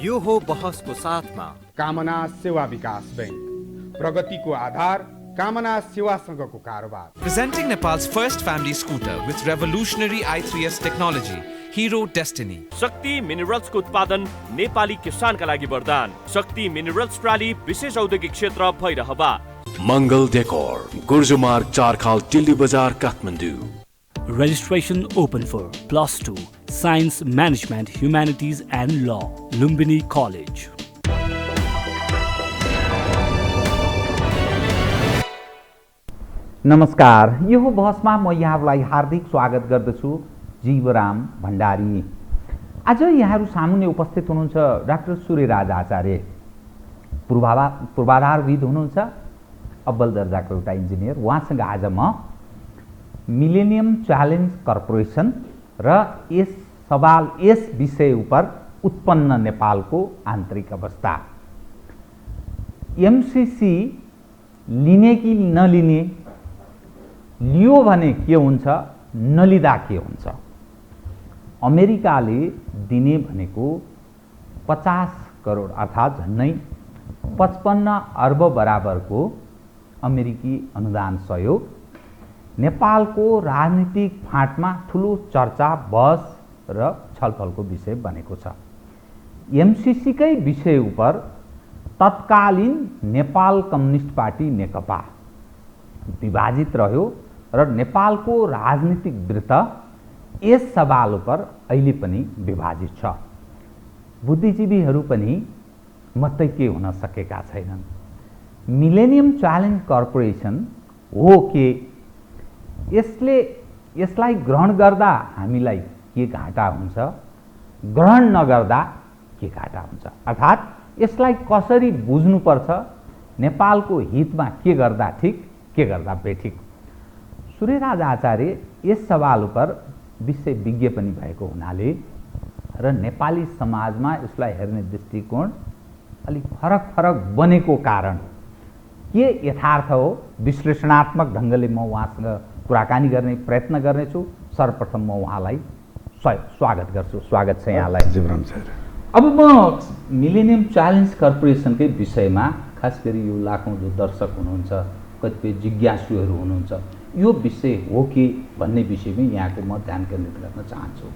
यो हो बहसको साथमा कामना सेवा विकास बैंक, प्रगतिको आधार कामना सेवासँगको कारोबार। Presenting Nepal's first family scooter with revolutionary i3s technology, Hero Destiny. शक्ति मिनरल्सको उत्पादन नेपाली किसानका लागि वरदान। शक्ति मिनरल्स प्राली विशेष औद्योगिक क्षेत्र भइरहबा। Mangal Decor, Gurjumarg Charkhal, Tilly Bazar, Kathmandu. Registration open for +2 Science, Management, Humanities and Law, Lumbini College. नमस्कार, यो बहसमा म यहाँलाई हार्दिक स्वागत गर्दछु। जीवराम भण्डारी। आज यहाँहरू सामुन्ने उपस्थित हुनुहुन्छ डाक्टर सूर्यराज आचार्य, पूर्वाधारविद हुनुहुन्छ, अब्बल दर्जाको एउटा इन्जिनियर। उहाँसँग आज म मिलेनियम च्यालेन्ज कर्पोरेसन र यस विषय उपर उत्पन्न नेपालको आन्तरिक अवस्था, एमसीसी लिने कि नलिने, लियो भने के हुन्छ, नलिँदा के हुन्छ, अमेरिकाले दिने भनेको 50 करोड अर्थात् झन्नै 55 अर्ब बराबरको अमेरिकी अनुदान सहयोग नेपालको राजनीतिक फाँटमा ठुलो चर्चा, बहस र छलफलको विषय बनेको छ। एमसीसीकै विषय उपर तत्कालीन नेपाल कम्युनिस्ट पार्टी नेकपा विभाजित रह्यो र नेपालको राजनीतिक वृत्त यस सवाल उपर अहिले पनि विभाजित छ। बुद्धिजीवीहरू पनि मतैकै हुन सकेका छैनन्। मिलेनियम च्यालेन्ज कर्पोरेसन हो के, यसलाई ग्रहण गर्दा हामीलाई के घाटा हुन्छ, ग्रहण नगर्दा के घाटा हुन्छ, अर्थात् यसलाई कसरी बुझ्नुपर्छ, नेपालको हितमा के गर्दा ठिक, के गर्दा बेठिक। सूर्यराज आचार्य यस सवाल उपर विषय विज्ञ पनि भएको हुनाले र नेपाली समाजमा यसलाई हेर्ने दृष्टिकोण अलिक फरक बनेको कारण के यथार्थ हो, विश्लेषणात्मक ढङ्गले म उहाँसँग कुराकानी गर्ने प्रयत्न गर्नेछु। सर्वप्रथम म उहाँलाई स्वागत गर्छु। स्वागत छ यहाँलाई। अब म मिलेनियम च्यालेन्ज कर्पोरेसनकै विषयमा, खास गरी यो लाखौँ जो दर्शक हुनुहुन्छ, कतिपय जिज्ञासुहरू हुनुहुन्छ, यो विषय हो कि भन्ने विषयमै यहाँको म ध्यान केन्द्रित गर्न चाहन्छु।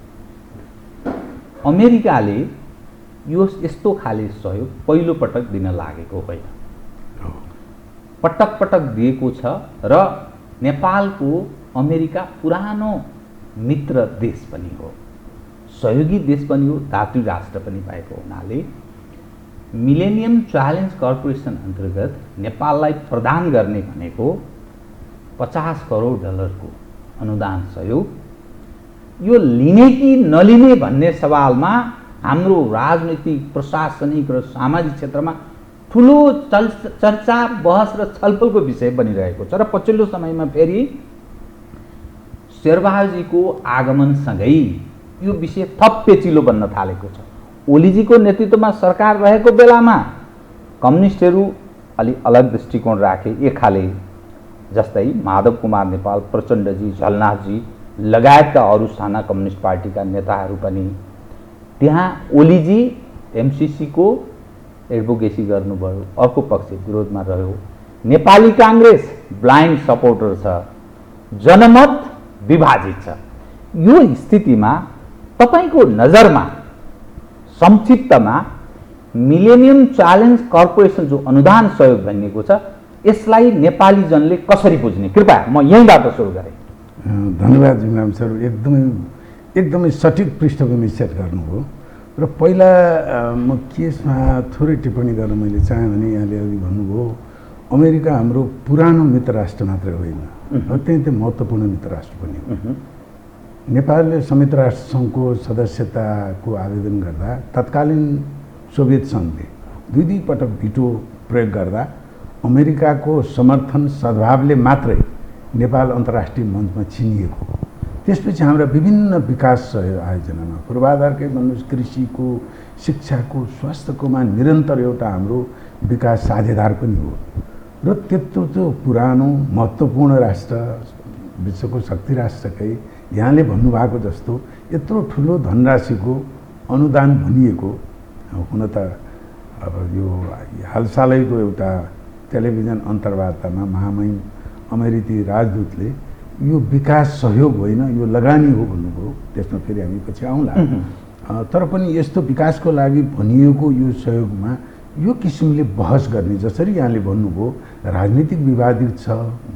अमेरिकाले यो यस्तो खाले सहयोग पहिलो पटक दिन लागेको होइन, पटक पटक दिएको छ र नेपालको अमेरिका पुरानो मित्र देश पनि हो, सहयोगी देश पनि हो, धातृ राष्ट्र पनि भएको हुनाले मिलेनियम च्यालेन्ज कर्पोरेसन अन्तर्गत नेपाललाई प्रदान गर्ने भनेको 50 करोड डलरको अनुदान सहयोग। यो लिने कि नलिने भन्ने सवालमा हाम्रो राजनीतिक, प्रशासनिक र सामाजिक क्षेत्रमा ठुलो चर्चा, बहस र छलफलको विषय बनिरहेको छ। र पछिल्लो समयमा फेरि शेरबहादुरजीको आगमनसँगै यो विषय थप पेचिलो बन्न थालेको छ। ओलीजीको नेतृत्वमा सरकार रहेको बेलामा कम्युनिस्टहरू अलि अलग दृष्टिकोण राखे, एक खाले जस्तै माधव कुमार नेपाल, प्रचण्डजी, झलनाथजी लगायतका अरू साना कम्युनिस्ट पार्टीका नेताहरू पनि त्यहाँ ओलीजी एमसीसीको एडभोकेसी गर्नुभयो, अर्को पक्ष विरोधमा रह्यो। नेपाली काङ्ग्रेस ब्लाइन्ड सपोर्टर छ, जनमत विभाजित छ। यो स्थितिमा तपाईको नजरमा संक्षिप्तमा मिलेनियम च्यालेन्ज कर्पोरेसन जो अनुदान सहयोग भनिएको छ, यसलाई नेपाली जनले कसरी बुझ्ने, कृपया म यहीँबाट सुरु गरेँ। धन्यवाद जिमराम सर, एकदमै सठिक पृष्ठभूमि सेट गर्नुभयो। र पहिला म केसमा थोरै टिप्पणी गर्न मैले चाहेँ भने यहाँले अघि भन्नुभयो अमेरिका हाम्रो पुरानो मित्र राष्ट्र मात्रै होइन, अत्यन्तै महत्त्वपूर्ण मित्र राष्ट्र पनि हो। नेपालले संयुक्त राष्ट्र सङ्घको सदस्यताको आवेदन गर्दा तत्कालीन सोभियत सङ्घले दुई पटक भिटो प्रयोग गर्दा अमेरिकाको समर्थन सद्भावले मात्रै नेपाल अन्तर्राष्ट्रिय मञ्चमा छिनिएको। त्यसपछि हाम्रा विभिन्न विकास आयोजनामा पूर्वाधारकै भन्नुहोस्, कृषिको, शिक्षाको, स्वास्थ्यकोमा निरन्तर एउटा हाम्रो विकास साझेदार पनि हो। र त्यत्रो पुरानो महत्त्वपूर्ण राष्ट्र, विश्वको शक्ति राष्ट्रकै यहाँले भन्नुभएको जस्तो यत्रो ठुलो धनराशिको अनुदान भनिएको हुन त अब यो हालसालैको एउटा टेलिभिजन अन्तर्वार्तामा महामहिम अमेरिकी राजदूतले यो विकास सहयोग होइन यो लगानी हो भन्नुभयो। त्यसमा फेरि हामी पछि आउँला। तर पनि यस्तो विकासको लागि भनिएको यो सहयोगमा यो किसिमले बहस गर्ने, जसरी यहाँले भन्नुभयो राजनीतिक विवादित छ,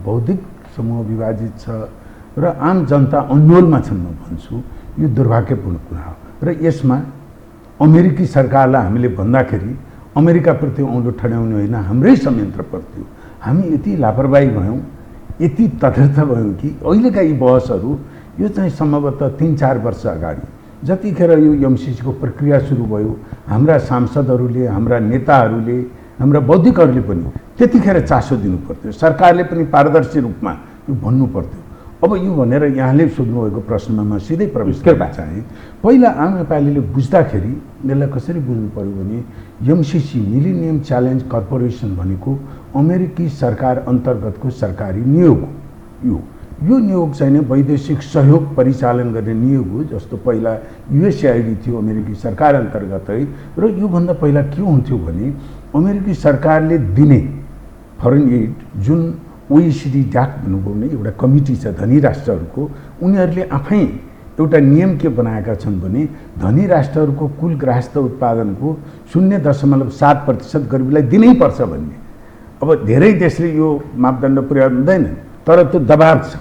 बौद्धिक समूह विभाजित छ र आम जनता अन्योलमा छन्, म भन्छु यो दुर्भाग्यपूर्ण कुरा हो। र यसमा अमेरिकी सरकारलाई हामीले भन्दाखेरि अमेरिकाप्रति औँलो ठड्याउने होइन, हाम्रै संयन्त्रप्रति हामी यति लापरवाही भयौँ, यति तथर्थ भयौँ कि अहिलेका यी बहसहरू यो चाहिँ सम्भवतः 3-4 वर्ष अगाडि जतिखेर यो एमसिसीको प्रक्रिया सुरु भयो, हाम्रा सांसदहरूले, हाम्रा नेताहरूले, हाम्रा बौद्धिकहरूले पनि त्यतिखेर चासो दिनु पर्थ्यो, सरकारले पनि पारदर्शी रूपमा यो भन्नु पर्थ्यो। अब यो भनेर यहाँले सोध्नुभएको प्रश्नमा म सिधै प्रवेश गर्न चाहेँ। पहिला आम नेपालीले बुझ्दाखेरि यसलाई कसरी बुझ्नु पर्यो भने एमसिसी मिलेनियम च्यालेन्ज कर्पोरेसन भनेको अमेरिकी सरकार अन्तर्गतको सरकारी नियोग हो। यो नियोग चाहिँ वैदेशिक सहयोग परिचालन गर्ने नियोग हो। जस्तो पहिला युएसएआइडी थियो अमेरिकी सरकार अन्तर्गतै, र योभन्दा पहिला के हुन्थ्यो भने अमेरिकी सरकारले दिने फरेन एड जुन ओइसिडी डाक भन्नुभयो भने एउटा कमिटी छ धनी राष्ट्रहरूको, उनीहरूले आफै एउटा नियम के बनाएका छन् भने धनी राष्ट्रहरूको कुल गृहस्थ उत्पादनको 0.7% गरिबीलाई दिनै पर्छ भन्ने। अब धेरै देशले यो मापदण्ड पुर्याउनु हुँदैन, तर त्यो दबाब छ,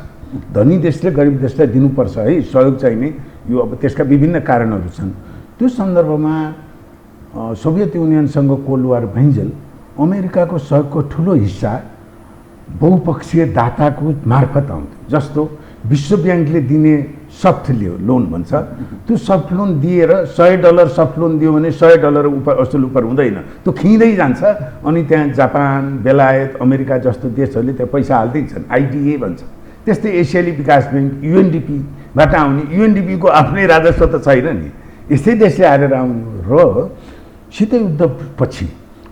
धनी देशले गरिब देशलाई दिनुपर्छ है सहयोग चाहिने। यो अब त्यसका विभिन्न कारणहरू छन्। त्यो सन्दर्भमा सोभियत युनियनसँग कोल्ड वार भइन्जेल अमेरिकाको सहयोगको ठुलो हिस्सा बहुपक्षीय दाताको मार्फत आउँथ्यो। जस्तो विश्व ब्याङ्कले दिने सफ्ट लोन भन्छ, त्यो सफ्ट लोन दिएर $100 सफ्ट लोन दियो भने $100 असुल उपर हुँदैन, त्यो खिँदै जान्छ। अनि त्यहाँ जापान, बेलायत, अमेरिका जस्तो देशहरूले त्यहाँ पैसा हाल्दैछन्, आइडिए भन्छ। त्यस्तै एसियाली विकास ब्याङ्क युएनडिपीबाट आउने, युएनडिपीको आफ्नै राजस्व त छैन नि, यस्तै देशले हालेर आउने। र शीतयुद्धपछि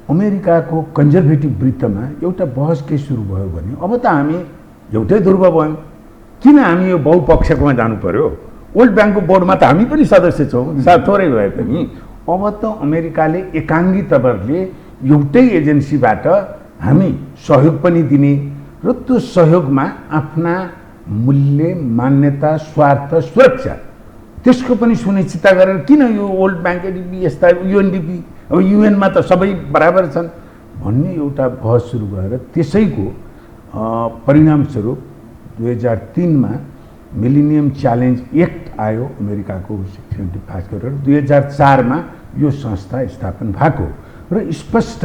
अमेरिकाको कन्जर्भेटिभ वृत्तमा एउटा बहस के सुरु भयो भने अब त हामी एउटै ध्रुव भयौँ, किन हामी यो बहुपक्षकोमा जानु पर्यो? वर्ल्ड ब्याङ्कको बोर्डमा त हामी पनि सदस्य छौँ, थोरै भए पनि। अब त अमेरिकाले एकाङ्गी तवरले एउटै एजेन्सीबाट हामी सहयोग पनि दिने र त्यो सहयोगमा आफ्ना मूल्य, मान्यता, स्वार्थ, सुरक्षा त्यसको पनि सुनिश्चित गरेर किन यो वर्ल्ड ब्याङ्क एडिपी यस्ता युएनडिपी अब युएनमा त सबै बराबर छन् भन्ने एउटा बहस सुरु भएर त्यसैको परिणामस्वरूप 2003मा मिलेनियम च्यालेन्ज एक्ट आयो अमेरिकाको सेक्युरिटी पास गरेर। 2004मा यो संस्था स्थापना भएको र स्पष्ट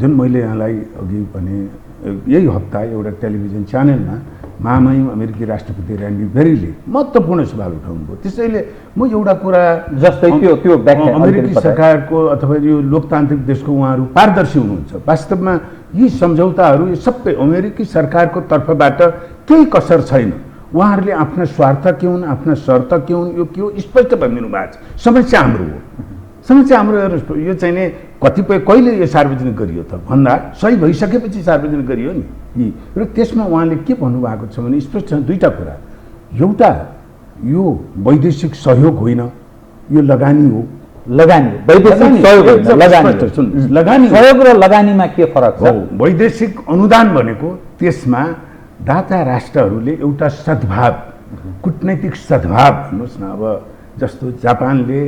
जुन मैले यहाँलाई अघि भने यही हप्ता एउटा टेलिभिजन च्यानलमा महामहिम अमेरिकी राष्ट्रपति ऱ्यान्डी बेरीले महत्त्वपूर्ण सवाल उठाउनु भयो। त्यसैले म एउटा कुरा जस्तै त्यो अमेरिकी सरकारको अथवा यो लोकतान्त्रिक देशको उहाँहरू पारदर्शी हुनुहुन्छ। वास्तवमा यी सम्झौताहरू यो सबै अमेरिकी सरकारको तर्फबाट केही कसर छैन। उहाँहरूले आफ्ना स्वार्थ के हुन्, आफ्ना शर्त के हुन्, यो के हो स्पष्ट भनिदिनु भएको छ। समस्या हाम्रो हो, समस्या हाम्रो हेर्नुहोस्, यो चाहिँ नि कतिपय कहिले यो सार्वजनिक गरियो त भन्दा सही भइसकेपछि सार्वजनिक गरियो नि यी। र त्यसमा उहाँले के भन्नुभएको छ भने स्पष्ट छ दुईवटा कुरा। एउटा यो वैदेशिक सहयोग होइन, यो लगानी हो। लगानी वैदेशिक सहयोग होइन, लगानी सहयोग र लगानीमा के फरक छ? वैदेशिक अनुदान भनेको त्यसमा दाता राष्ट्रहरूले एउटा सद्भाव, कूटनैतिक सद्भाव भन्नुहोस् न। अब जस्तो जापानले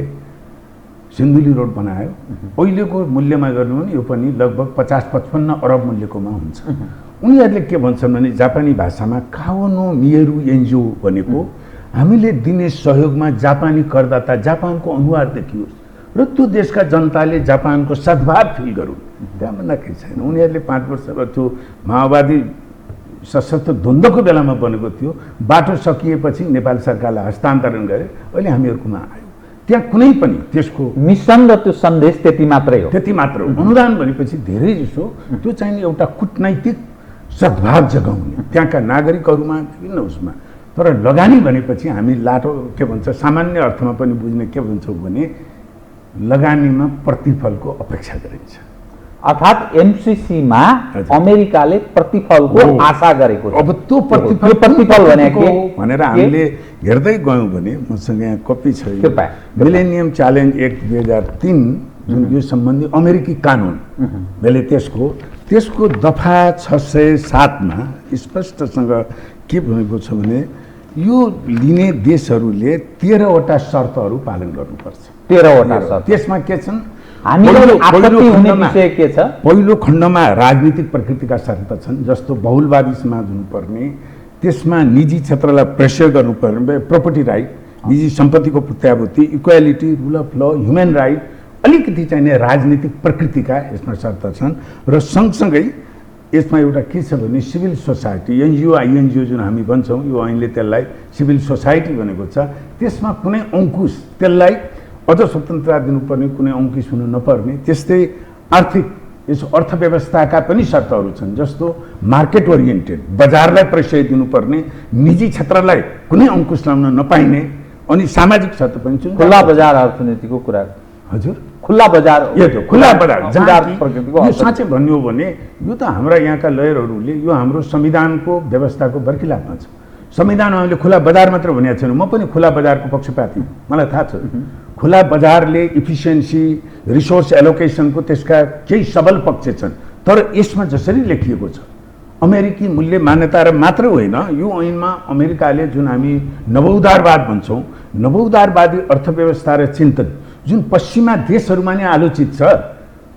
सिन्धुली रोड बनायो, अहिलेको मूल्यमा गर्नु भने यो पनि लगभग 50-55 अरब मूल्यकोमा हुन्छ। उनीहरूले के भन्छन् भने जापानी भाषामा कावनो मियरु एन्जो भनेको हामीले दिने सहयोगमा जापानी करदाता जापानको अनुहार देखियोस् र त्यो देशका जनताले जापानको सद्भाव फिल गरून्। त्यहाँभन्दा केही छैन। उनीहरूले 5 वर्ष त्यो माओवादी सशस्त्र द्वन्द्वको बेलामा बनेको थियो, बाटो सकिएपछि नेपाल सरकारलाई हस्तान्तरण गरे, अहिले हामीहरूकोमा आयो। त्यहाँ कुनै पनि त्यसको मिसन र त्यो सन्देश त्यति मात्रै हो, त्यति मात्र हो। अनुदान भनेपछि धेरै जसो त्यो चाहिँ एउटा कूटनैतिक सद्भाव जगाउने त्यहाँका नागरिकहरूमा विभिन्न उसमा। तर लगानी भनेपछि हामी लाटो के भन्छ सामान्य अर्थमा पनि बुझ्ने के भन्छौँ भने लगानीमा प्रतिफलको अपेक्षा गरिन्छ। अर्थात् एमसिसीमा अमेरिकाले प्रतिफलको आशा गरेको छ। अब त्यो प्रतिफल भनेको भनेर हामीले हेर्दै गयौँ भने मसँग यहाँ कपी छ। मिलेनियम च्यालेन्ज एक्ट 2003 जुन यो सम्बन्धी अमेरिकी कानुन मैले त्यसको दफा 607 मा स्पष्टसँग के भनेको छ भने यो लिने देशहरूले 13 वटा शर्तहरू पालन गर्नुपर्छ। 13 वटा शर्त। त्यसमा के छन्? हामीलाई आपत्ति हुने विषय के छ? पहिलो खण्डमा राजनीतिक प्रकृतिका शर्त छन्, जस्तो बहुलवादी समाज हुनुपर्ने, त्यसमा निजी क्षेत्रलाई प्रेसर गर्नुपर्ने, प्रोपर्टी राइट, निजी सम्पत्तिको प्रत्याभूति, इक्वालिटी, रुल अफ ल, ह्युमन राइट, अलिकति चाहिने राजनीतिक प्रकृतिका यसमा शर्त छन्। र सँगसँगै यसमा एउटा के छ भने सिभिल सोसाइटी, एनजिओ आइएनजिओ जुन हामी भन्छौँ, यो ऐनले त्यसलाई सिभिल सोसाइटी भनेको छ। त्यसमा कुनै अङ्कुश त्यसलाई अझ स्वतन्त्रता दिनुपर्ने, कुनै अङ्कुश हुनु नपर्ने। त्यस्तै आर्थिक यस अर्थव्यवस्थाका पनि शर्तहरू छन्, जस्तो मार्केट ओरिएन्टेड, बजारलाई प्रश्रय दिनुपर्ने, निजी क्षेत्रलाई कुनै अङ्कुश लाउन नपाइने, अनि सामाजिक शर्त पनि छन्। खुला बजार अर्थनीतिको कुरा हजुर, खुला बजार, यो खुला बजार यो साँच्चै भन्नु हो भने यो त हाम्रा यहाँका लयरहरूले यो हाम्रो संविधानको व्यवस्थाको बर्खिलाफमा छ। संविधानमा हामीले खुला बजार मात्र भनेको छैन, म पनि खुला बजारको पक्षपाती, मलाई थाहा छ। खुला बजारले इफिसियन्सी, रिसोर्स एलोकेसनको त्यसका केही सबल पक्ष छन्, तर यसमा जसरी लेखिएको छ अमेरिकी मूल्य मान्यता र मात्र होइन, यो ऐनमा अमेरिकाले जुन हामी नवोदारवाद भन्छौँ, नवोदारवादी अर्थव्यवस्था र चिन्तन जुन पश्चिमा देशहरूमा नै आलोचित छ,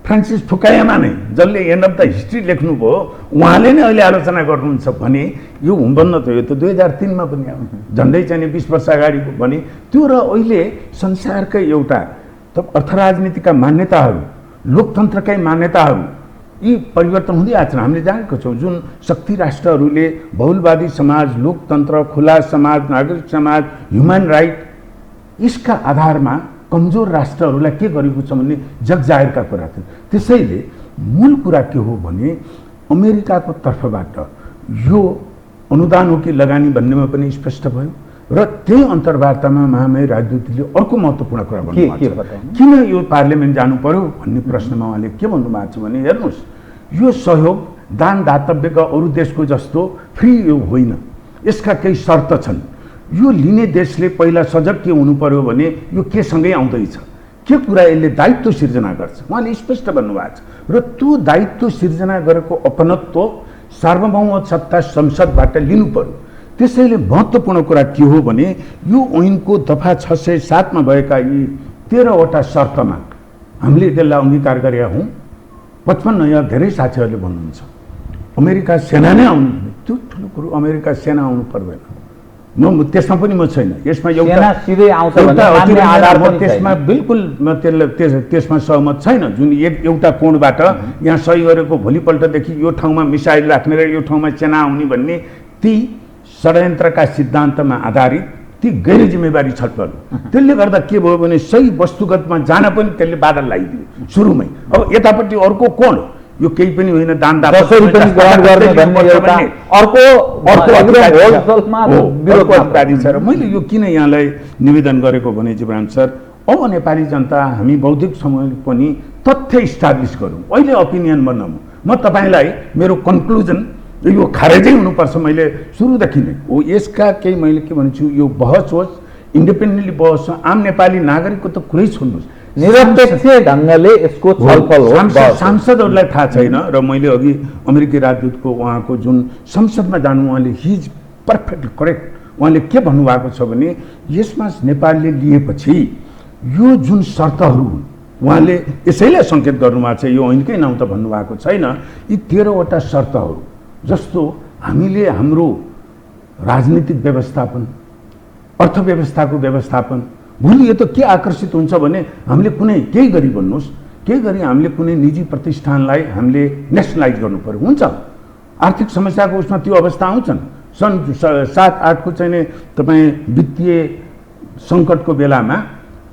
फ्रान्सिस फुकायामा नै जसले एन्ड अफ द हिस्ट्री लेख्नुभयो उहाँले नै अहिले आलोचना गर्नुहुन्छ भने यो हुँदैन त। यो त 2003 मा पनि झन्डै चाहिँ 20 वर्ष अगाडिको भने त्यो। र अहिले संसारकै एउटा अर्थ राजनीतिका मान्यताहरू, लोकतन्त्रकै मान्यताहरू यी परिवर्तन हुँदै आएको छन्। हामीले जानेको छौँ जुन शक्ति राष्ट्रहरूले बहुलवादी समाज, लोकतन्त्र, खुला समाज, नागरिक समाज, ह्युमन राइट, यसका आधारमा कमजोर राष्ट्रहरूलाई के गरेको छ भने जगजाहेरका कुरा थिए। त्यसैले मूल कुरा के हो भने अमेरिकाको तर्फबाट यो अनुदान हो कि लगानी भन्नेमा पनि स्पष्ट भयो। र त्यही अन्तर्वार्तामा महामहिम राजदूतले अर्को महत्त्वपूर्ण कुरा भन्नुभएको छ, किन यो पार्लियामेन्ट जानु पर्यो भन्ने प्रश्नमा उहाँले के भन्नुभएको छ भने हेर्नुहोस्, यो सहयोग दान दातव्यका अरू देशको जस्तो फ्री यो होइन, यसका केही शर्त छन्। यो लिने देशले पहिला सजग के हुनु पर्यो भने यो केसँगै आउँदैछ, के कुरा यसले दायित्व सिर्जना गर्छ, उहाँले स्पष्ट भन्नुभएको छ। र त्यो दायित्व सिर्जना गरेको अपनत्व सार्वभौम सत्ता संसदबाट लिनु पर्यो। त्यसैले महत्त्वपूर्ण कुरा के हो भने यो ऐनको दफा 607 मा भएका यी 13 वटा शर्तमा हामीले त्यसलाई अङ्गीकार गरेका हौँ। 55 यहाँ धेरै साथीहरूले भन्नुहुन्छ अमेरिका सेना नै आउनु, त्यो ठुलो कुरो, अमेरिका सेना आउनु पर्दैन, म त्यसमा पनि म छैन। यसमा एउटा सिधै आउँछ भन्ने आधार पनि त्यसमा बिल्कुल म त्यसमा सहमत छैन। जुन एउटा कोणबाट यहाँ सही गरेको भोलिपल्टदेखि यो ठाउँमा मिसाइल राख्ने र यो ठाउँमा सेना आउने भन्ने ती षड्यन्त्रका सिद्धान्तमा आधारित ती गैर जिम्मेवारी छलफल। त्यसले गर्दा के भयो भने सही वस्तुगतमा जान पनि त्यसले बाधा लगाइदियो सुरुमै। अब यतापट्टि अर्को कोण यो केही पनि होइन, दान अधिकारी छ। र मैले यो किन यहाँलाई निवेदन गरेको भने जिब्रान सर, अब नेपाली जनता हामी बौद्धिक समय पनि तथ्य इस्टाब्लिस गरौँ, अहिले ओपिनियन बनाऊँ। म तपाईँलाई मेरो कन्क्लुजन यो खारेजै हुनुपर्छ, मैले सुरुदेखि नै हो। यसका केही मैले के भन्छु, यो बहस होस्, इन्डिपेन्डेन्टली बहस, आम नेपाली नागरिकको त कुरै छोड्नुहोस्, निरपेक्ष ढङ्गले यसको छलफल हो। सांसदहरूलाई थाहा छैन। र मैले अघि अमेरिकी राजदूतको उहाँको जुन संसदमा जानु, उहाँले हिज पर्फेक्टली करेक्ट, उहाँले के भन्नुभएको छ भने यसमा नेपालले लिएपछि यो जुन शर्तहरू उहाँले यसैलाई सङ्केत गर्नुभएको छ, यो ऐनकै नाउँ त भन्नुभएको छैन। यी 13 वटा शर्तहरू जस्तो हामीले हाम्रो राजनीतिक व्यवस्थापन, अर्थव्यवस्थाको व्यवस्थापन, भोलि यो त के आकर्षित हुन्छ भने हामीले कुनै केही गरी भन्नुहोस्, केही गरी हामीले कुनै निजी प्रतिष्ठानलाई हामीले नेसनलाइज गर्नु पर्यो, हुन्छ। आर्थिक समस्याको उसमा त्यो अवस्था आउँछन्। सन् 7-8 को चाहिँ तपाईँ वित्तीय सङ्कटको बेलामा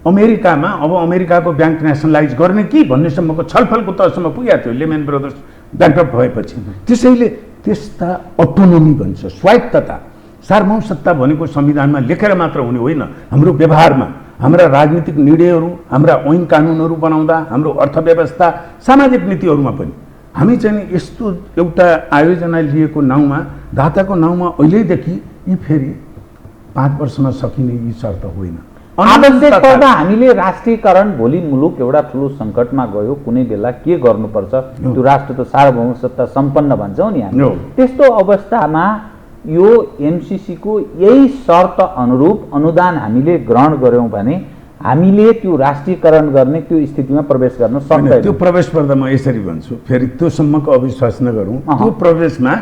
अमेरिकामा अब अमेरिकाको ब्याङ्क नेसनलाइज गर्ने कि भन्नेसम्मको छलफलको तहसम्म पुगेको थियो लेमन ब्रदर्स ब्याङ्क्रप्ट भएपछि। त्यसैले त्यस्ता अटोनोमी भन्छ, स्वायत्तता, सार्वभौम सत्ता भनेको संविधानमा लेखेर मात्र हुने होइन, हाम्रो व्यवहारमा, हाम्रा राजनीतिक निर्णयहरू, हाम्रा ऐन कानुनहरू बनाउँदा, हाम्रो अर्थव्यवस्था, सामाजिक नीतिहरूमा पनि हामी चाहिँ यस्तो एउटा आयोजना लिएको नाउँमा, दाताको नाउँमा अहिलेदेखि यी फेरि 5 वर्षमा सकिने यी शर्त होइन। आवश्यक पर्दा हामीले राष्ट्रियकरण, भोलि मुलुक एउटा ठुलो सङ्कटमा गयो, कुनै बेला के गर्नुपर्छ, त्यो राष्ट्र त सार्वभौम सत्ता सम्पन्न भन्छौँ नि हामी। त्यस्तो अवस्थामा यो एमसिसी को यही शर्त अनुरूप अनुदान हामीले ग्रहण गऱ्यौँ भने हामीले त्यो राष्ट्रियकरण गर्ने त्यो स्थितिमा प्रवेश गर्न सक्दैन। त्यो प्रवेश पर्दा म यसरी भन्छु, फेरि त्योसम्मको अविश्वास नगरौँ। त्यो प्रवेशमा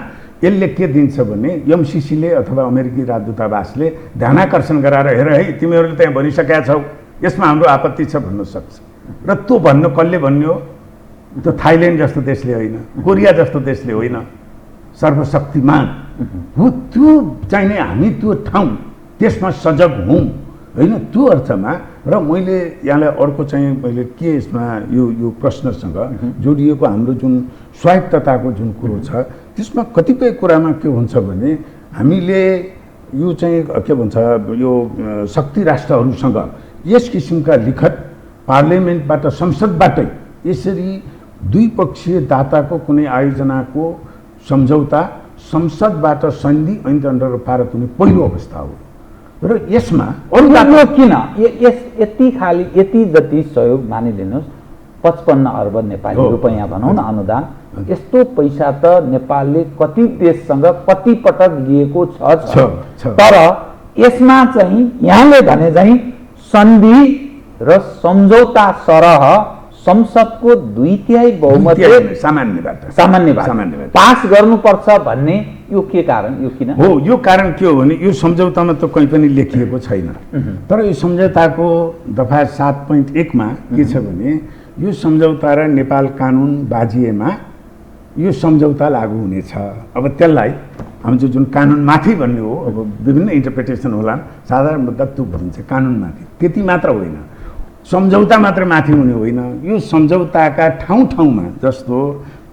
यसले के दिन्छ भने एमसिसीले अथवा अमेरिकी राजदूतावासले ध्यानाकर्षण गराएर हेर है तिमीहरूले त्यहाँ भनिसकेका छौ, यसमा हाम्रो आपत्ति छ भन्न सक्छ। र त्यो भन्नु कसले भन्यो? त्यो थाइल्यान्ड जस्तो देशले होइन, कोरिया जस्तो देशले होइन, सर्वशक्तिमान हो। त्यो चाहिने हामी त्यो ठाउँ त्यसमा सजग हौँ होइन, त्यो अर्थमा। र मैले यहाँलाई अर्को चाहिँ मैले के यसमा यो प्रश्नसँग जोडिएको हाम्रो जुन स्वायत्तताको जुन कुरो छ त्यसमा कतिपय कुरामा के हुन्छ भने हामीले यो चाहिँ के भन्छ यो शक्ति राष्ट्रहरूसँग यस किसिमका लिखत पार्लियामेन्टबाट संसदबाटै यसरी द्विपक्षीय दाताको कुनै आयोजनाको सम्झौता संसदबाट सन्धि ऐन पारित हुने पहिलो अवस्था हो। र यसमा अरू किन यति जति सहयोग मानिलिनुहोस् 55 अर्ब नेपाली रुपैयाँ भनौँ न अनुदान, यस्तो पैसा त नेपालले कति देशसँग कति पटक लिएको छ। तर यसमा चाहिँ यहाँले भने चाहिँ सन्धि र सम्झौता सरह संसदको 2/3 बहुमतले सामान्यबाट पास गर्नुपर्छ भन्ने यो के कारण, यो किन हो? यो कारण के हो भने यो सम्झौतामा त कहीँ पनि लेखिएको छैन। तर यो सम्झौताको दफा 7.1 मा के छ भने यो सम्झौता र नेपाल कानुन बाजिएमा यो सम्झौता लागू हुनेछ। अब त्यसलाई हाम्रो जुन कानुनमाथि भन्ने हो, अब विभिन्न इन्टरप्रिटेसन होला, साधारण मुद्दा त्यो भनिन्छ कानुनमाथि। त्यति मात्र होइन, सम्झौता मात्र माथि हुने होइन, यो सम्झौताका ठाउँ ठाउँमा जस्तो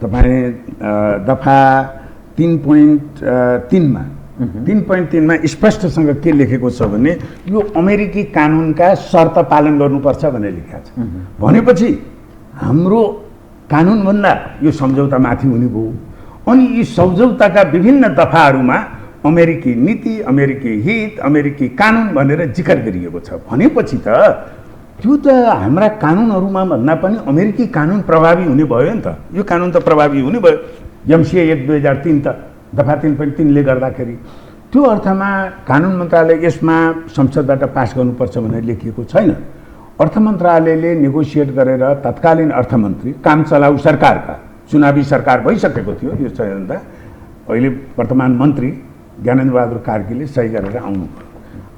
तपाईँ दफा 3.3 मा 3.3 मा स्पष्टसँग के लेखेको छ भने यो अमेरिकी कानुनका शर्त पालन गर्नुपर्छ भनेर लेखेको छ। भनेपछि हाम्रो कानुनभन्दा यो सम्झौता माथि हुने भयो। अनि यी सम्झौताका विभिन्न दफाहरूमा अमेरिकी नीति, अमेरिकी हित, अमेरिकी कानुन भनेर जिकर गरिएको छ। भनेपछि त त्यो त हाम्रा कानुनहरूमा भन्दा पनि अमेरिकी कानुन प्रभावी हुने भयो नि त। यो कानुन त प्रभावी हुने भयो एमसिए 1/2003 त दफा 3.3 ले गर्दाखेरि। त्यो अर्थमा कानुन मन्त्रालय यसमा संसदबाट पास गर्नुपर्छ भनेर लेखिएको छैन। अर्थ मन्त्रालयले नेगोसिएट गरेर तत्कालीन अर्थमन्त्री काम चलाउ सरकारका चुनावी सरकार भइसकेको थियो यो चाहिँ अहिले वर्तमान मन्त्री ज्ञानेन्द्र बहादुर कार्कीले सही गरेर आउनु भयो।